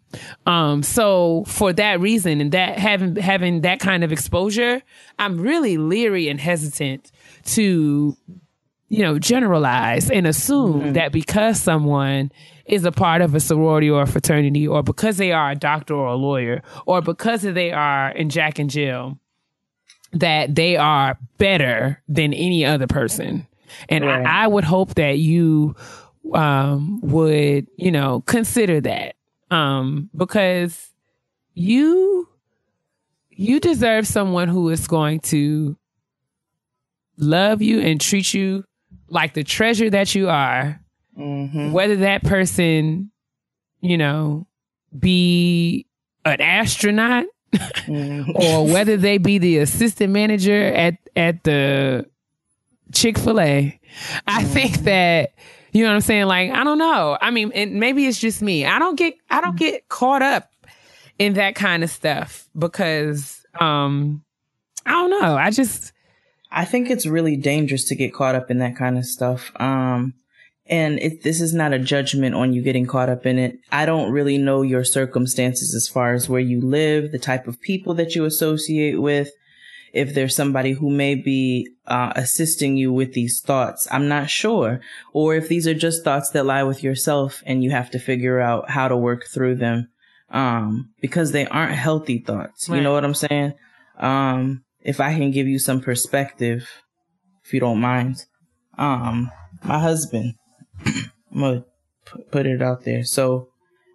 [SPEAKER 2] So for that reason and that having that kind of exposure, I'm really leery and hesitant to, you know, generalize and assume that because someone is a part of a sorority or a fraternity, or because they are a doctor or a lawyer, or because they are in Jack and Jill, that they are better than any other person. And I would hope that you would, you know, consider that because you deserve someone who is going to love you and treat you like the treasure that you are. Whether that person, you know, be an astronaut or whether they be the assistant manager at the Chick-fil-A. I think that, you know what I'm saying? Like, I don't know. I mean, and maybe it's just me. I don't get caught up in that kind of stuff because, I don't know.
[SPEAKER 1] I think it's really dangerous to get caught up in that kind of stuff. And this is not a judgment on you getting caught up in it. I don't really know your circumstances as far as where you live, the type of people that you associate with. If there's somebody who may be assisting you with these thoughts, I'm not sure. Or if these are just thoughts that lie with yourself and you have to figure out how to work through them because they aren't healthy thoughts. Right. You know what I'm saying? If I can give you some perspective, if you don't mind. My husband, I'm going to put it out there. So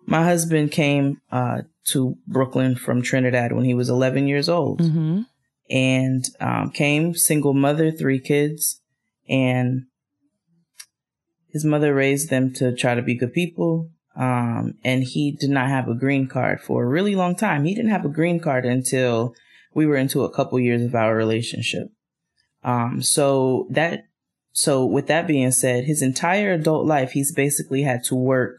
[SPEAKER 1] my husband came to Brooklyn from Trinidad when he was 11 years old. And came single mother, 3 kids, and his mother raised them to try to be good people. And he did not have a green card for a really long time. He didn't have a green card until we were into a couple years of our relationship. So with that being said, his entire adult life, he's basically had to work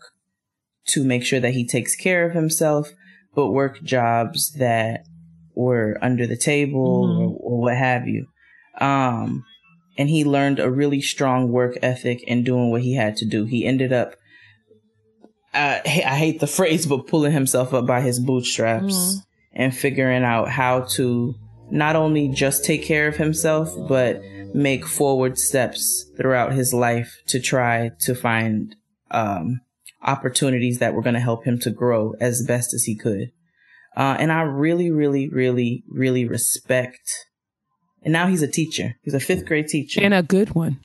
[SPEAKER 1] to make sure that he takes care of himself, but work jobs that were under the table or what have you. And he learned a really strong work ethic in doing what he had to do. He ended up, I hate the phrase, but pulling himself up by his bootstraps and figuring out how to not only just take care of himself, but make forward steps throughout his life to try to find opportunities that were going to help him to grow as best as he could. And I really, really, really, really respect. And now he's a teacher. He's a 5th grade teacher.
[SPEAKER 2] And a good one.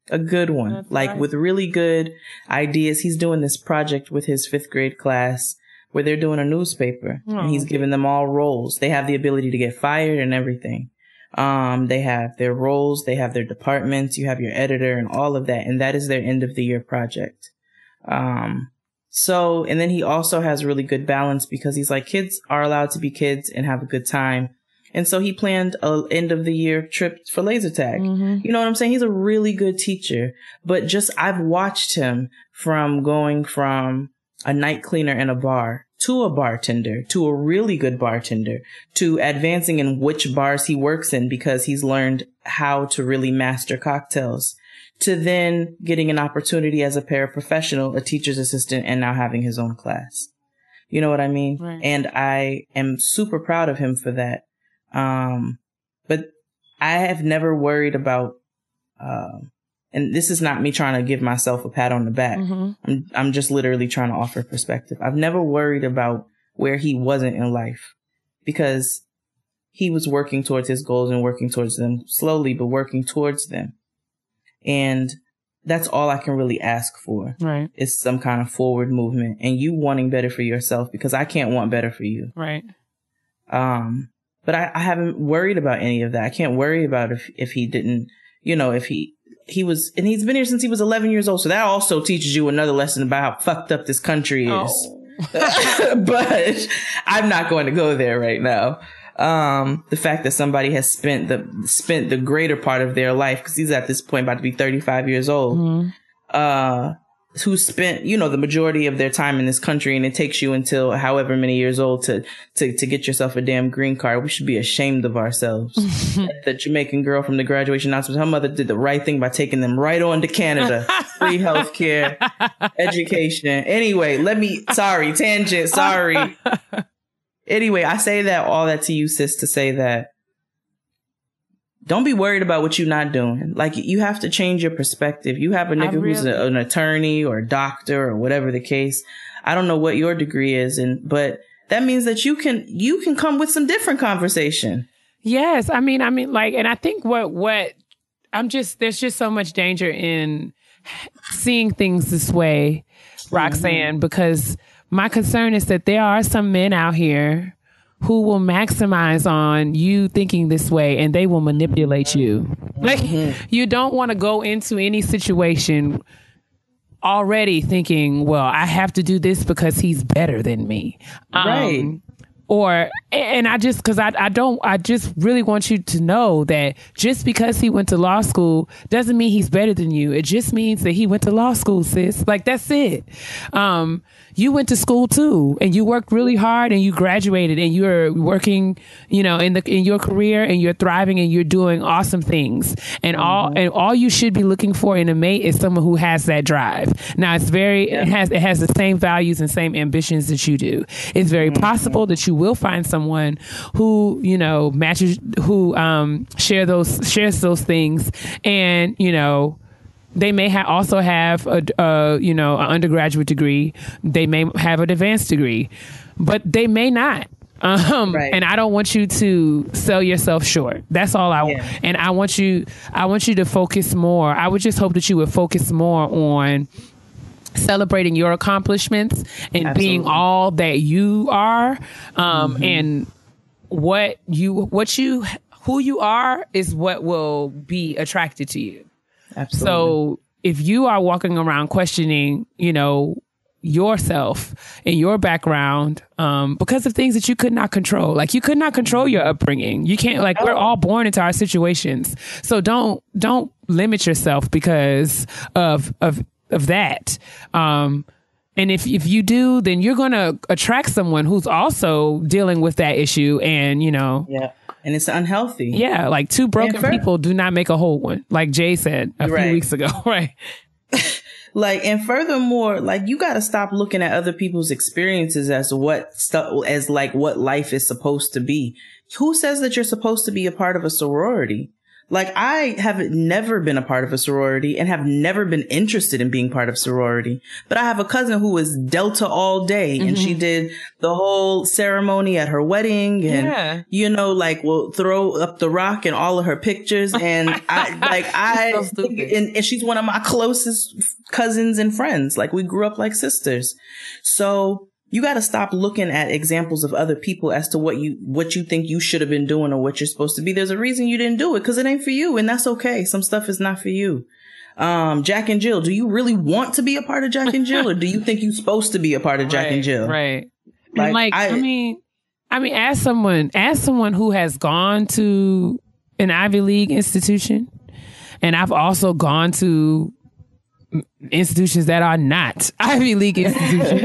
[SPEAKER 1] A good one. That's like right. With really good ideas. He's doing this project with his 5th grade class where they're doing a newspaper. And he's giving them all roles. They have the ability to get fired and everything. They have their roles. They have their departments. You have your editor and all of that. And that is their end of the year project. And then he also has really good balance because he's like, kids are allowed to be kids and have a good time. And so he planned a end of the year trip for laser tag. You know what I'm saying? He's a really good teacher, but I've watched him from going from a night cleaner in a bar to a bartender, to a really good bartender, to advancing in which bars he works in because he's learned how to really master cocktails, to then getting an opportunity as a paraprofessional, a teacher's assistant, and now having his own class. You know what I mean? Right. And I am super proud of him for that. But I have never worried about and this is not me trying to give myself a pat on the back. I'm just literally trying to offer perspective. I've never worried about where he wasn't in life because he was working towards his goals and working towards them slowly, but working towards them. And that's all I can really ask for.
[SPEAKER 2] Right.
[SPEAKER 1] Is some kind of forward movement and you wanting better for yourself because I can't want better for you.
[SPEAKER 2] Right.
[SPEAKER 1] But I haven't worried about any of that. I can't worry about if he didn't, if he was, and he's been here since he was 11 years old. So that also teaches you another lesson about how fucked up this country is. Oh. But I'm not going to go there right now. The fact that somebody has spent the greater part of their life, because he's at this point about to be 35 years old, who spent, the majority of their time in this country, and it takes you until however many years old to get yourself a damn green card. We should be ashamed of ourselves. The Jamaican girl from the graduation announcement, her mother did the right thing by taking them right on to Canada. Free healthcare, education. Anyway, tangent, sorry. Anyway, I say all that to you, sis, to say that don't be worried about what you're not doing. Like, you have to change your perspective. You have a nigga who's an attorney or a doctor or whatever the case. I don't know what your degree is, but that means that you can come with some different conversation.
[SPEAKER 2] Yes. I mean, like, and I think there's just so much danger in seeing things this way, Roxanne, because my concern is that there are some men out here who will maximize on you thinking this way and they will manipulate you. Like, you don't want to go into any situation already thinking, well, I have to do this because he's better than me.
[SPEAKER 1] Right.
[SPEAKER 2] I just really want you to know that just because he went to law school doesn't mean he's better than you. It just means that he went to law school, sis. Like, that's it. You went to school too, and you worked really hard, and you graduated, and you're working, in your career, and you're thriving, and you're doing awesome things. And all you should be looking for in a mate is someone who has that drive. Now, it has the same values and same ambitions that you do. It's very possible that you will find someone who matches, who shares those things, and they may also have an undergraduate degree. They may have an advanced degree, but they may not. Right. And I don't want you to sell yourself short. That's all I want. And I want you to focus more. I would just hope that you would focus more on celebrating your accomplishments and being all that you are. And who you are is what will be attracted to you. Absolutely. So if you are walking around questioning, yourself and your background, because of things that you could not control, like you could not control your upbringing. You can't, like, we're all born into our situations. So don't limit yourself because of that. And if you do, then you're going to attract someone who's also dealing with that issue. And,
[SPEAKER 1] yeah. And it's unhealthy.
[SPEAKER 2] Yeah. Like, two broken people do not make a whole one. Like Jay said a few weeks ago. Right.
[SPEAKER 1] Like, and furthermore, like, you got to stop looking at other people's experiences as what life is supposed to be. Who says that you're supposed to be a part of a sorority? Like, I have never been a part of a sorority and have never been interested in being part of sorority. But I have a cousin who was Delta all day, and she did the whole ceremony at her wedding, and will throw up the rock in all of her pictures. And and she's one of my closest cousins and friends. Like, we grew up like sisters. So you got to stop looking at examples of other people as to what you think you should have been doing or what you're supposed to be. There's a reason you didn't do it, because it ain't for you, and that's okay. Some stuff is not for you. Jack and Jill, do you really want to be a part of Jack and Jill, or do you think you're supposed to be a part of Jack and Jill?
[SPEAKER 2] Right. As someone who has gone to an Ivy League institution, and I've also gone to institutions that are not Ivy League institutions.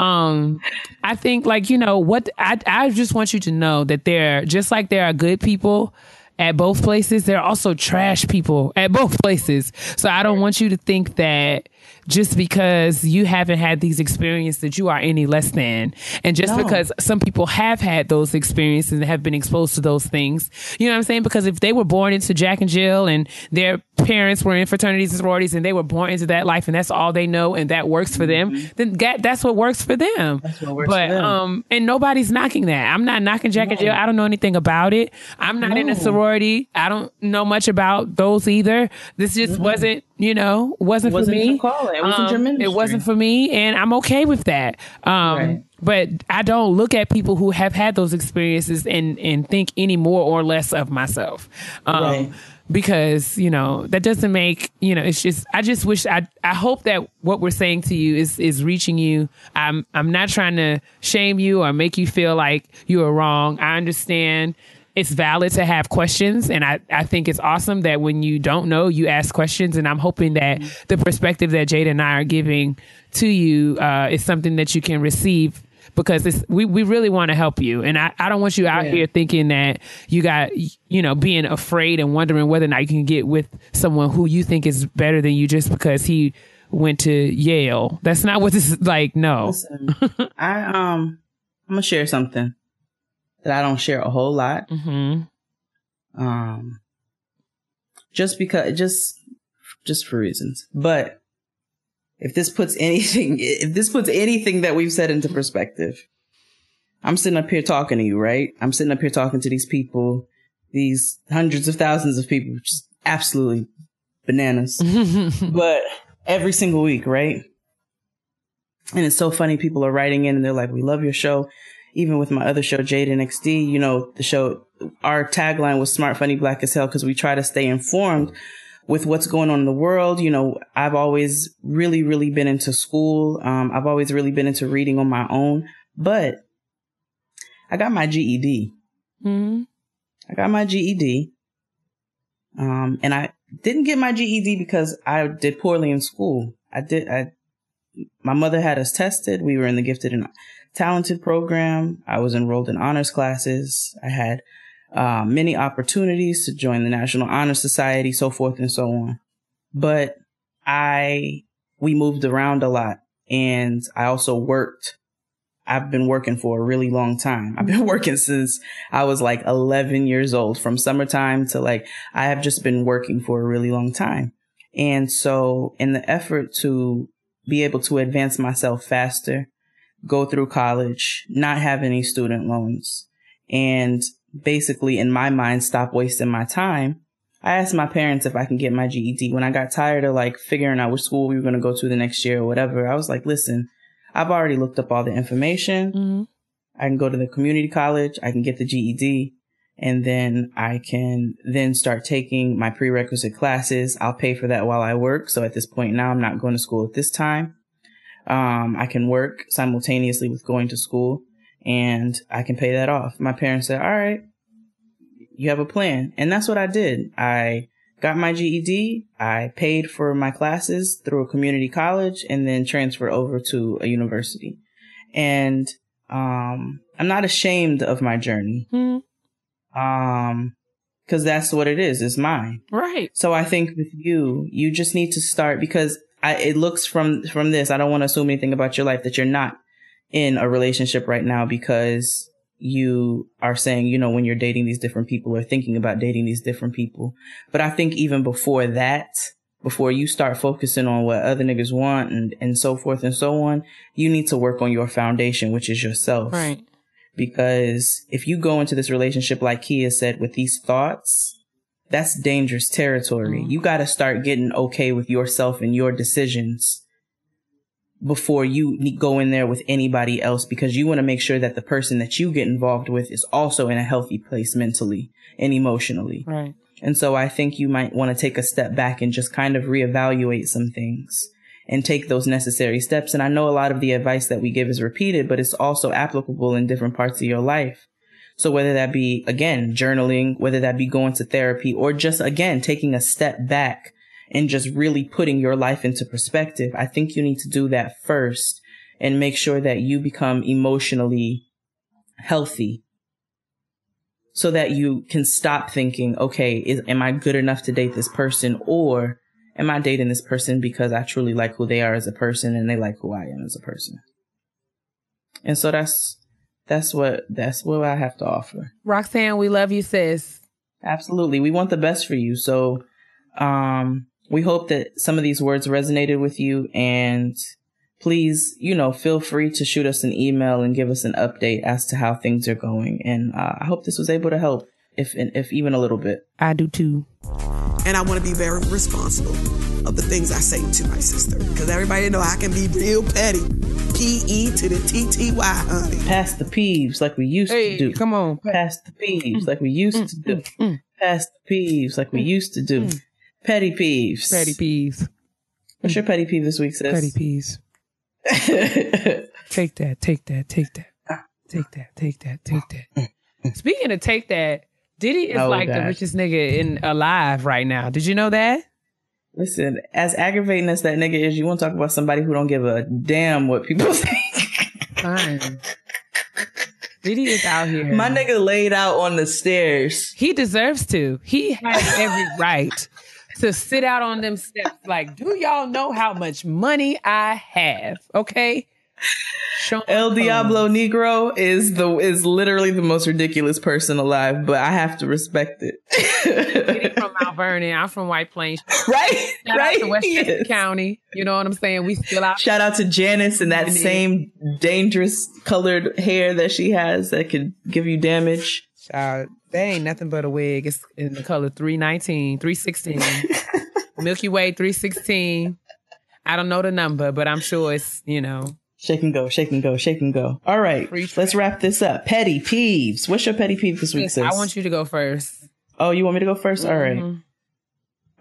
[SPEAKER 2] I think, I just want you to know that just like there are good people at both places, there are also trash people at both places. So I don't want you to think that just because you haven't had these experiences that you are any less than. And just because some people have had those experiences and have been exposed to those things, you know what I'm saying? Because if they were born into Jack and Jill and their parents were in fraternities and sororities and they were born into that life and that's all they know and that works for them, then that's what works for them.
[SPEAKER 1] That's what works for them.
[SPEAKER 2] And nobody's knocking that. I'm not knocking Jack and Jill. I don't know anything about it. I'm not in a sorority. I don't know much about those either. This just wasn't, wasn't for me.
[SPEAKER 1] Your calling. It wasn't your ministry.
[SPEAKER 2] It wasn't for me, and I'm okay with that.
[SPEAKER 1] Right.
[SPEAKER 2] But I don't look at people who have had those experiences and think any more or less of myself.
[SPEAKER 1] Right.
[SPEAKER 2] Because, that doesn't make, it's just, I just wish, I hope that what we're saying to you is reaching you. I'm not trying to shame you or make you feel like you are wrong. I understand it's valid to have questions. And I think it's awesome that when you don't know, you ask questions. And I'm hoping that the perspective that Jade and I are giving to you is something that you can receive. Because we really want to help you. And I don't want you out here thinking that you got, being afraid and wondering whether or not you can get with someone who you think is better than you just because he went to Yale. That's not what this is like. No.
[SPEAKER 1] Listen, I'm going to share something that I don't share a whole lot. Just because, just for reasons. But if this puts anything that we've said into perspective, I'm sitting up here talking to you, right? I'm sitting up here talking to these people, these hundreds of thousands of people, which is absolutely bananas. But every single week, right? And it's so funny. People are writing in and they're like, we love your show. Even with my other show, Jade and XD, the show, our tagline was smart, funny, black as hell, because we try to stay informed with what's going on in the world. I've always really, really been into school. I've always really been into reading on my own, but I got my GED. I got my GED. And I didn't get my GED because I did poorly in school. My mother had us tested. We were in the gifted and talented program. I was enrolled in honors classes. I had many opportunities to join the National Honor Society, so forth and so on. But we moved around a lot, and I also worked. I've been working for a really long time. I've been working since I was like 11 years old, from summertime to I have just been working for a really long time. And so in the effort to be able to advance myself faster, go through college, not have any student loans, and basically, in my mind, stop wasting my time, I asked my parents if I can get my GED. When I got tired of figuring out which school we were going to go to the next year or whatever, I was like, listen, I've already looked up all the information. I can go to the community college. I can get the GED, and then I can then start taking my prerequisite classes. I'll pay for that while I work. So at this point now, I'm not going to school at this time. I can work simultaneously with going to school, and I can pay that off. My parents said, all right, you have a plan. And that's what I did. I got my GED. I paid for my classes through a community college and then transferred over to a university. And I'm not ashamed of my journey. Because that's what it is. It's mine.
[SPEAKER 2] Right.
[SPEAKER 1] So I think with you just need to start, because it looks from this, I don't want to assume anything about your life, that you're not in a relationship right now because you are saying, when you're dating these different people or thinking about dating these different people. But I think even before that, before you start focusing on what other niggas want and so forth and so on, you need to work on your foundation, which is yourself.
[SPEAKER 2] Right.
[SPEAKER 1] Because if you go into this relationship, like Keia said, with these thoughts, that's dangerous territory. You got to start getting okay with yourself and your decisions before you go in there with anybody else, because you want to make sure that the person that you get involved with is also in a healthy place mentally and emotionally.
[SPEAKER 2] Right.
[SPEAKER 1] And so I think you might want to take a step back and just kind of reevaluate some things and take those necessary steps. And I know a lot of the advice that we give is repeated, but it's also applicable in different parts of your life. So whether that be, again, journaling, whether that be going to therapy, or just, again, taking a step back and just really putting your life into perspective, I think you need to do that first and make sure that you become emotionally healthy so that you can stop thinking, okay, am I good enough to date this person, or am I dating this person because I truly like who they are as a person and they like who I am as a person? And so that's what I have to offer.
[SPEAKER 2] Roxanne, we love you, sis.
[SPEAKER 1] Absolutely. We want the best for you. So We hope that some of these words resonated with you, and please, feel free to shoot us an email and give us an update as to how things are going. And I hope this was able to help, if even a little bit.
[SPEAKER 2] I do too.
[SPEAKER 5] And I want to be very responsible of the things I say to my sister, because everybody know I can be real petty. P-E to the T-T-Y, honey.
[SPEAKER 1] Pass the peeves like we used to do.
[SPEAKER 2] Come on.
[SPEAKER 1] Pass the peeves like we used to do. Pass the peeves like we used to do. Petty peeves.
[SPEAKER 2] Petty peeves.
[SPEAKER 1] What's your petty peeve this week, sis?
[SPEAKER 2] Petty peeves. Take that. Take that. Take that. Take that. Take that. Take that. Speaking of take that, Diddy is the richest nigga alive right now. Did you know that?
[SPEAKER 1] Listen, as aggravating as that nigga is, you want to talk about somebody who don't give a damn what people think.
[SPEAKER 2] Fine. Diddy is out here.
[SPEAKER 1] My nigga laid out on the stairs.
[SPEAKER 2] He deserves to. He has every right to sit out on them steps. Like, do y'all know how much money I have? Okay.
[SPEAKER 1] El Diablo Negro is literally the most ridiculous person alive, but I have to respect it.
[SPEAKER 2] Getting from Mount Vernon, I'm from White Plains.
[SPEAKER 1] Right,
[SPEAKER 2] Shout out to Westchester County. You know what I'm saying? We still out.
[SPEAKER 1] Shout out to Janice and that same dangerous colored hair that she has that could give you damage.
[SPEAKER 2] Child, they ain't nothing but a wig. It's in the color 319, 316. Milky Way 316. I don't know the number, but I'm sure it's,
[SPEAKER 1] Shake and go, shake and go, shake and go. All right, let's wrap this up. Petty peeves. What's your petty peeve this week, sis?
[SPEAKER 2] I want you to go first.
[SPEAKER 1] Oh, you want me to go first?
[SPEAKER 2] Mm-hmm.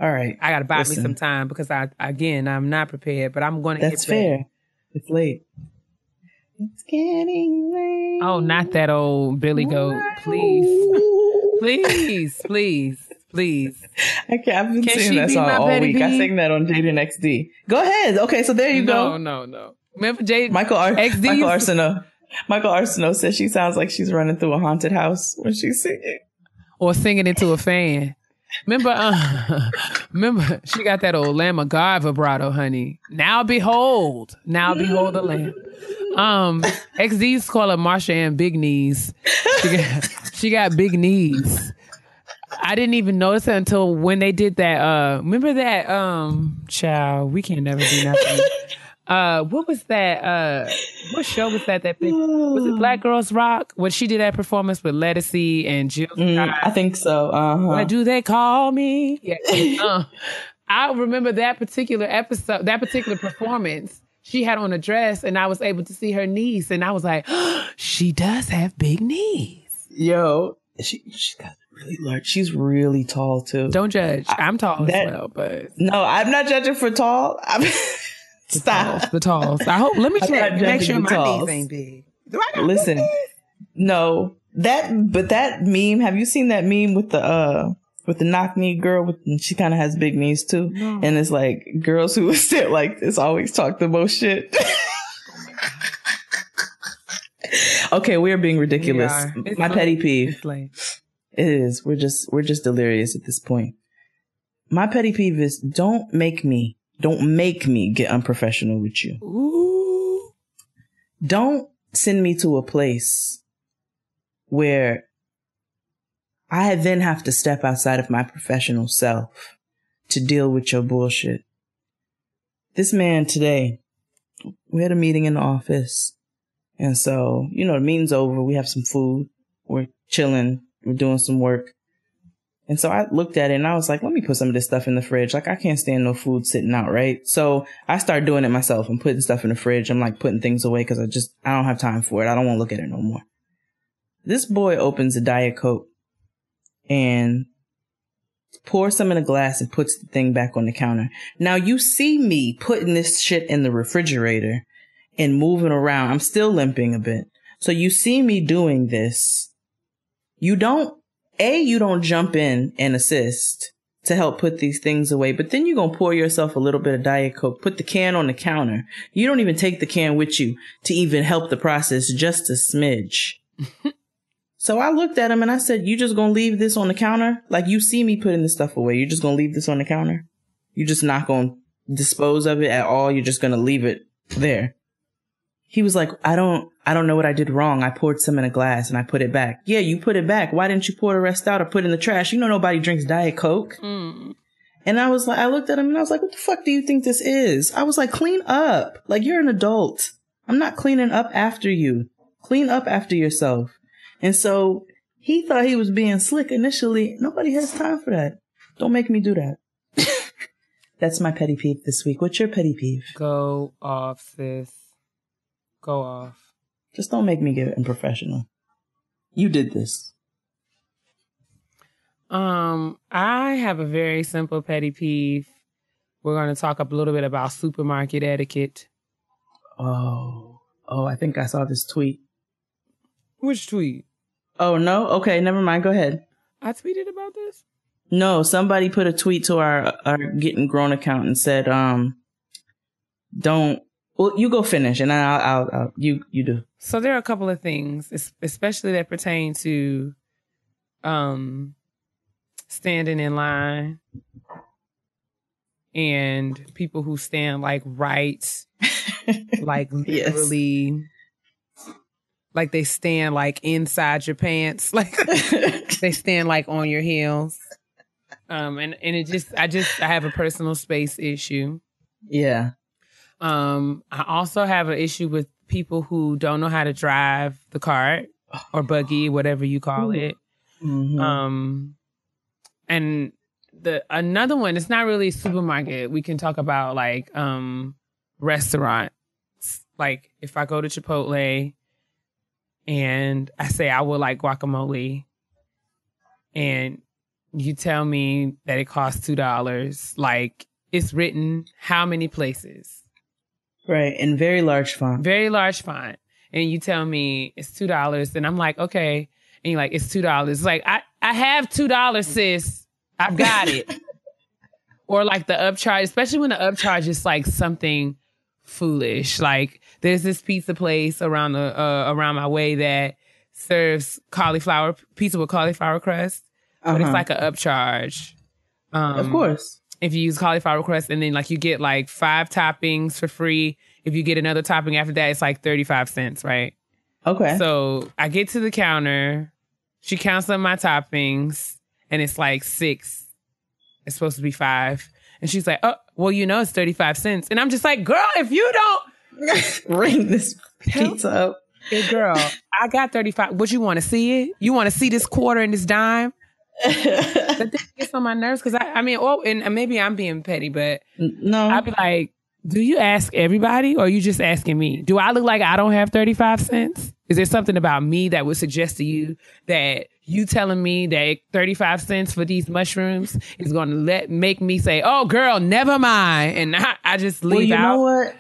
[SPEAKER 1] All right.
[SPEAKER 2] I got to buy me some time because I'm not prepared, but I'm going to
[SPEAKER 1] That's fair. It's late. It's getting late.
[SPEAKER 2] Oh, not that old Billy Goat. Please. Please, please, please.
[SPEAKER 1] I've been singing that song all week. I sang that on Jade and XD. Go ahead. Okay, so there you go.
[SPEAKER 2] No. Remember Jade?
[SPEAKER 1] Michael Arsenault says she sounds like she's running through a haunted house when she's singing.
[SPEAKER 2] Or singing into a fan. Remember, she got that old Lamb of God vibrato, honey. Now behold the Lamb. XD's call her Marsha and Big Knees. She got big knees. I didn't even notice it until when they did that. Remember that? Child, we can't never do nothing. What was that? What show was that? Was it Black Girls Rock? When she did that performance with Lettucey and Jill Scott?
[SPEAKER 1] I think so.
[SPEAKER 2] What do they call me? Yeah. I remember that particular episode, that particular performance. She had on a dress, and I was able to see her knees, and I was like, she does have big knees.
[SPEAKER 1] Yo, she's got really large. She's really tall too.
[SPEAKER 2] Don't judge. I'm tall as well, but
[SPEAKER 1] no, I'm not judging for tall. Stop.
[SPEAKER 2] The talls. I hope. Let me check. Make sure my
[SPEAKER 1] knees
[SPEAKER 2] ain't big.
[SPEAKER 1] Listen, no, that meme. Have you seen that meme with the knock knee girl? She kind of has big knees too, no. And it's like girls who sit like this always talk the most shit. Okay, we're being ridiculous. My petty peeve. It is. We're just delirious at this point. My petty peeve is don't make me get unprofessional with you.
[SPEAKER 2] Ooh.
[SPEAKER 1] Don't send me to a place where I then have to step outside of my professional self to deal with your bullshit. This man today, we had a meeting in the office. And so, the meeting's over. We have some food. We're chilling. We're doing some work. And so I looked at it and I was like, let me put some of this stuff in the fridge. Like, I can't stand no food sitting out, right? So I started doing it myself. I'm putting stuff in the fridge. I'm like putting things away because I don't have time for it. I don't want to look at it no more. This boy opens a Diet Coke and pours some in a glass and puts the thing back on the counter. Now you see me putting this shit in the refrigerator and moving around. I'm still limping a bit. So you see me doing this. You don't jump in and assist to help put these things away, but then you're going to pour yourself a little bit of Diet Coke, put the can on the counter. You don't even take the can with you to even help the process, just a smidge. So I looked at him and I said, you just going to leave this on the counter? Like, you see me putting this stuff away. You're just going to leave this on the counter? You're just not going to dispose of it at all? You're just going to leave it there? He was like, I don't know what I did wrong. I poured some in a glass and I put it back. Yeah, you put it back. Why didn't you pour the rest out or put it in the trash? Nobody drinks Diet Coke. And And I was like, I looked at him and I was like, what the fuck do you think this is? I was like, clean up. Like, you're an adult. I'm not cleaning up after you. Clean up after yourself. And so he thought he was being slick initially. Nobody has time for that. Don't make me do that. That's my petty peeve this week. What's your petty peeve?
[SPEAKER 2] Go off, sis. Go off.
[SPEAKER 1] Just don't make me get unprofessional. You did this.
[SPEAKER 2] I have a very simple petty peeve. We're going to talk a little bit about supermarket etiquette.
[SPEAKER 1] Oh, I think I saw this tweet.
[SPEAKER 2] Which tweet?
[SPEAKER 1] Oh, no? Okay, never mind. Go ahead.
[SPEAKER 2] I tweeted about this?
[SPEAKER 1] No, somebody put a tweet to our Gettin Grown account and said, don't, well, you go finish and I'll you do.
[SPEAKER 2] So there are a couple of things, especially that pertain to, standing in line and people who stand like right, like literally, like they stand like inside your pants, like they stand like on your heels. And it just, I have a personal space issue.
[SPEAKER 1] Yeah.
[SPEAKER 2] I also have an issue with people who don't know how to drive the cart or buggy, whatever you call it. Mm-hmm. And another one, it's not really a supermarket. We can talk about like restaurants. Like if I go to Chipotle and I say I would like guacamole and you tell me that it costs $2, like it's written how many places?
[SPEAKER 1] Right, in very large font.
[SPEAKER 2] Very large font. And you tell me it's $2 and I'm like, okay. And you're like, it's $2. It's like, I have $2, sis. I've got it. Or like the upcharge, especially when the upcharge is like something foolish. Like there's this pizza place around my way that serves pizza with cauliflower crust, but it's like an upcharge.
[SPEAKER 1] Of course.
[SPEAKER 2] If you use cauliflower crust and then like you get like 5 toppings for free. If you get another topping after that, it's like 35 cents, right?
[SPEAKER 1] Okay.
[SPEAKER 2] So I get to the counter, she counts up my toppings, and it's like 6. It's supposed to be 5. And she's like, oh, well, it's 35 cents. And I'm just like, girl, if you don't
[SPEAKER 1] ring this pizza up.
[SPEAKER 2] Hey, girl, I got 35. What, you want to see it? You want to see this quarter and this dime? That thing gets on my nerves because and maybe I'm being petty, but
[SPEAKER 1] no,
[SPEAKER 2] I'd be like, do you ask everybody or are you just asking me? Do I look like I don't have 35 cents? Is there something about me that would suggest to you that you telling me that 35 cents for these mushrooms is going to make me say, oh, girl, never mind. And I just leave out.
[SPEAKER 1] You know what?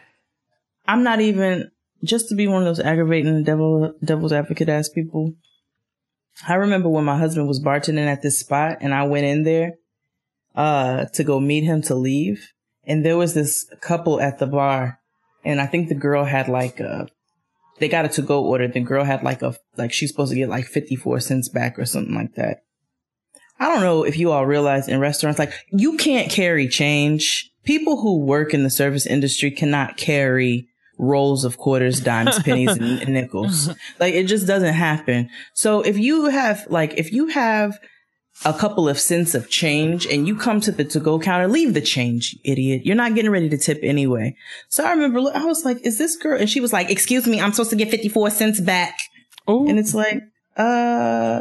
[SPEAKER 1] I'm not even, just to be one of those aggravating devil's advocate ass people. I remember when my husband was bartending at this spot and I went in there to go meet him to leave. And there was this couple at the bar. And I think the girl had they got a to-go order. The girl had she's supposed to get like 54 cents back or something like that. I don't know if you all realize in restaurants, like you can't carry change. People who work in the service industry cannot carry rolls of quarters, dimes, pennies, and nickels. Like it just doesn't happen. So if you have a couple of cents of change and you come to the to-go counter, leave the change, you idiot. You're not getting ready to tip anyway. So I remember I was like, is this girl? And she was like, excuse me, I'm supposed to get 54 cents back. Ooh. And it's like,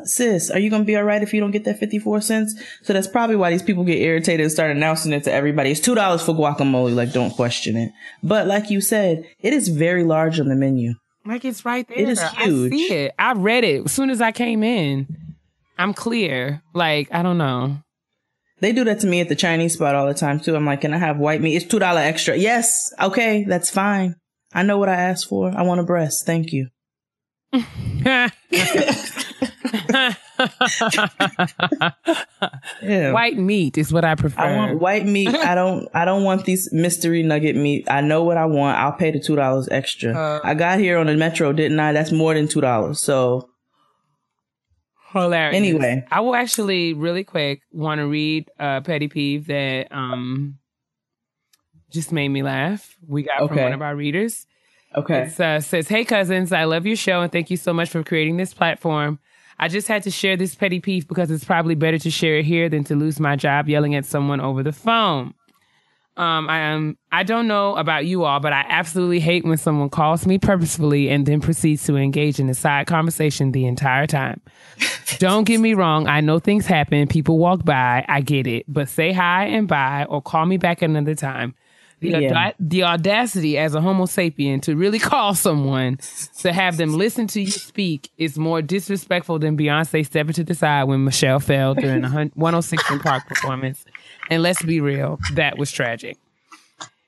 [SPEAKER 1] sis, are you going to be all right if you don't get that 54 cents? So that's probably why these people get irritated and start announcing it to everybody. It's $2 for guacamole. Like, don't question it. But like you said, it is very large on the menu.
[SPEAKER 2] Like it's right there.
[SPEAKER 1] It is huge.
[SPEAKER 2] I see it. I read it as soon as I came in. I'm clear. Like, I don't know.
[SPEAKER 1] They do that to me at the Chinese spot all the time, too. I'm like, can I have white meat? It's $2 extra. Yes. Okay. That's fine. I know what I asked for. I want a breast. Thank you.
[SPEAKER 2] Yeah. White meat is what I prefer.
[SPEAKER 1] I want white meat. I don't want these mystery nugget meat. I know what I want. I'll pay the $2 extra. I got here on the metro, didn't I? That's more than $2. So
[SPEAKER 2] hilarious.
[SPEAKER 1] Anyway,
[SPEAKER 2] I will actually really quick want to read a petty peeve that just made me laugh. We got from one of our readers.
[SPEAKER 1] Okay.
[SPEAKER 2] It says, hey cousins, I love your show and thank you so much for creating this platform. I just had to share this petty peeve because it's probably better to share it here than to lose my job yelling at someone over the phone. I don't know about you all, but I absolutely hate when someone calls me purposefully and then proceeds to engage in a side conversation the entire time. Don't get me wrong. I know things happen. People walk by. I get it. But say hi and bye or call me back another time. The audacity as a Homo sapien to really call someone to have them listen to you speak is more disrespectful than Beyonce stepping to the side when Michelle fell during a 106 in Park performance. And let's be real, that was tragic.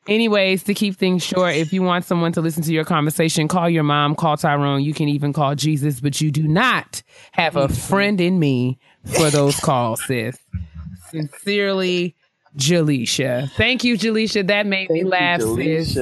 [SPEAKER 2] Anyways, to keep things short, if you want someone to listen to your conversation, call your mom, call Tyrone. You can even call Jesus, but you do not have a friend in me for those calls, sis. Sincerely, Jaleisha. Thank you, Jaleisha. That made me laugh, sis.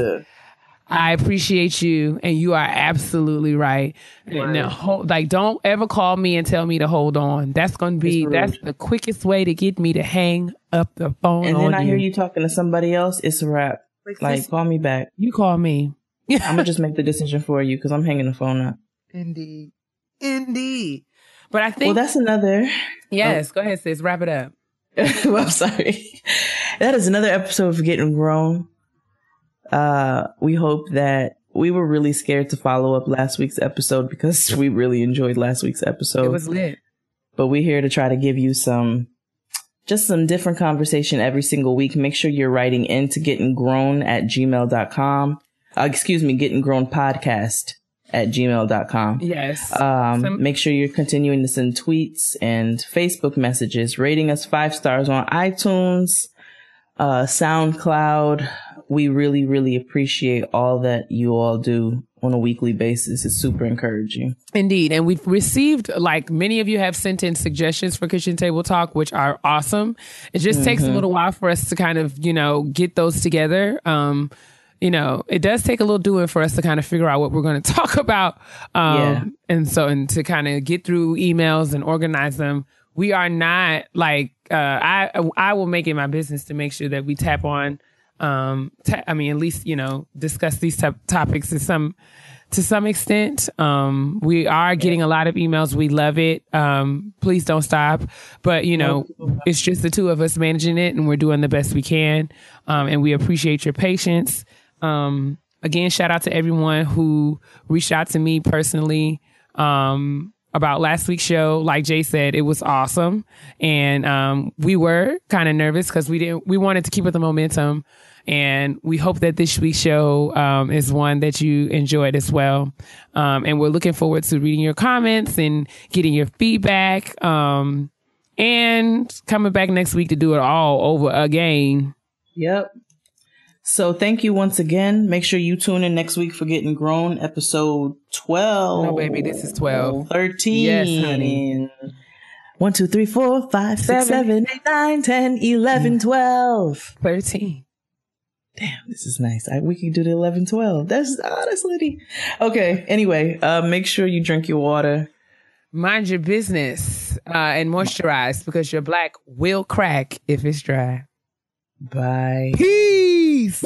[SPEAKER 2] I appreciate you, and you are absolutely right. Now, don't ever call me and tell me to hold on. That's the quickest way to get me to hang up the phone.
[SPEAKER 1] And then I hear you talking to somebody else. It's a wrap. Like, call me back.
[SPEAKER 2] You call me.
[SPEAKER 1] I'm gonna just make the decision for you because I'm hanging the phone up.
[SPEAKER 2] Indeed. But I think
[SPEAKER 1] that's another.
[SPEAKER 2] Yes, Go ahead, sis. Wrap it up.
[SPEAKER 1] Well, I'm sorry. That is another episode of Getting Grown. We hope that we were really scared to follow up last week's episode because we really enjoyed last week's episode.
[SPEAKER 2] It was lit.
[SPEAKER 1] But we're here to try to give you some different conversation every single week. Make sure you're writing into gettinggrown@gmail.com. gettinggrownpodcast@gmail.com.
[SPEAKER 2] Yes.
[SPEAKER 1] Make sure you're continuing to send tweets and Facebook messages, rating us 5 stars on iTunes, SoundCloud. We really, really appreciate all that you all do on a weekly basis. It's super encouraging.
[SPEAKER 2] Indeed. And we've received, many of you have sent in suggestions for Kitchen Table Talk, which are awesome. It just takes a little while for us to kind of, get those together. It does take a little doing for us to kind of figure out what we're going to talk about. And to kind of get through emails and organize them. We are not I will make it my business to make sure that we tap on at least, discuss these topics to some extent. We are getting a lot of emails. We love it. Please don't stop. But, it's just the two of us managing it and we're doing the best we can. And we appreciate your patience. Again, shout out to everyone who reached out to me personally, about last week's show. Like Jay said, it was awesome. And, we were kind of nervous because we wanted to keep up the momentum. And we hope that this week's show is one that you enjoyed as well. And we're looking forward to reading your comments and getting your feedback. And coming back next week to do it all over again.
[SPEAKER 1] Yep. So thank you once again. Make sure you tune in next week for Getting Grown, episode 12.
[SPEAKER 2] No, baby, this is 12.
[SPEAKER 1] 13.
[SPEAKER 2] Yes, honey.
[SPEAKER 1] 1, 2, 3, 4, 5, 6, 7, 8, 9, 10, 11, 12.
[SPEAKER 2] 13.
[SPEAKER 1] Damn, this is nice. We can do the 11, 12. That's litty. Okay. Anyway, make sure you drink your water.
[SPEAKER 2] Mind your business and moisturize because your black will crack if it's dry.
[SPEAKER 1] Bye.
[SPEAKER 2] Peace.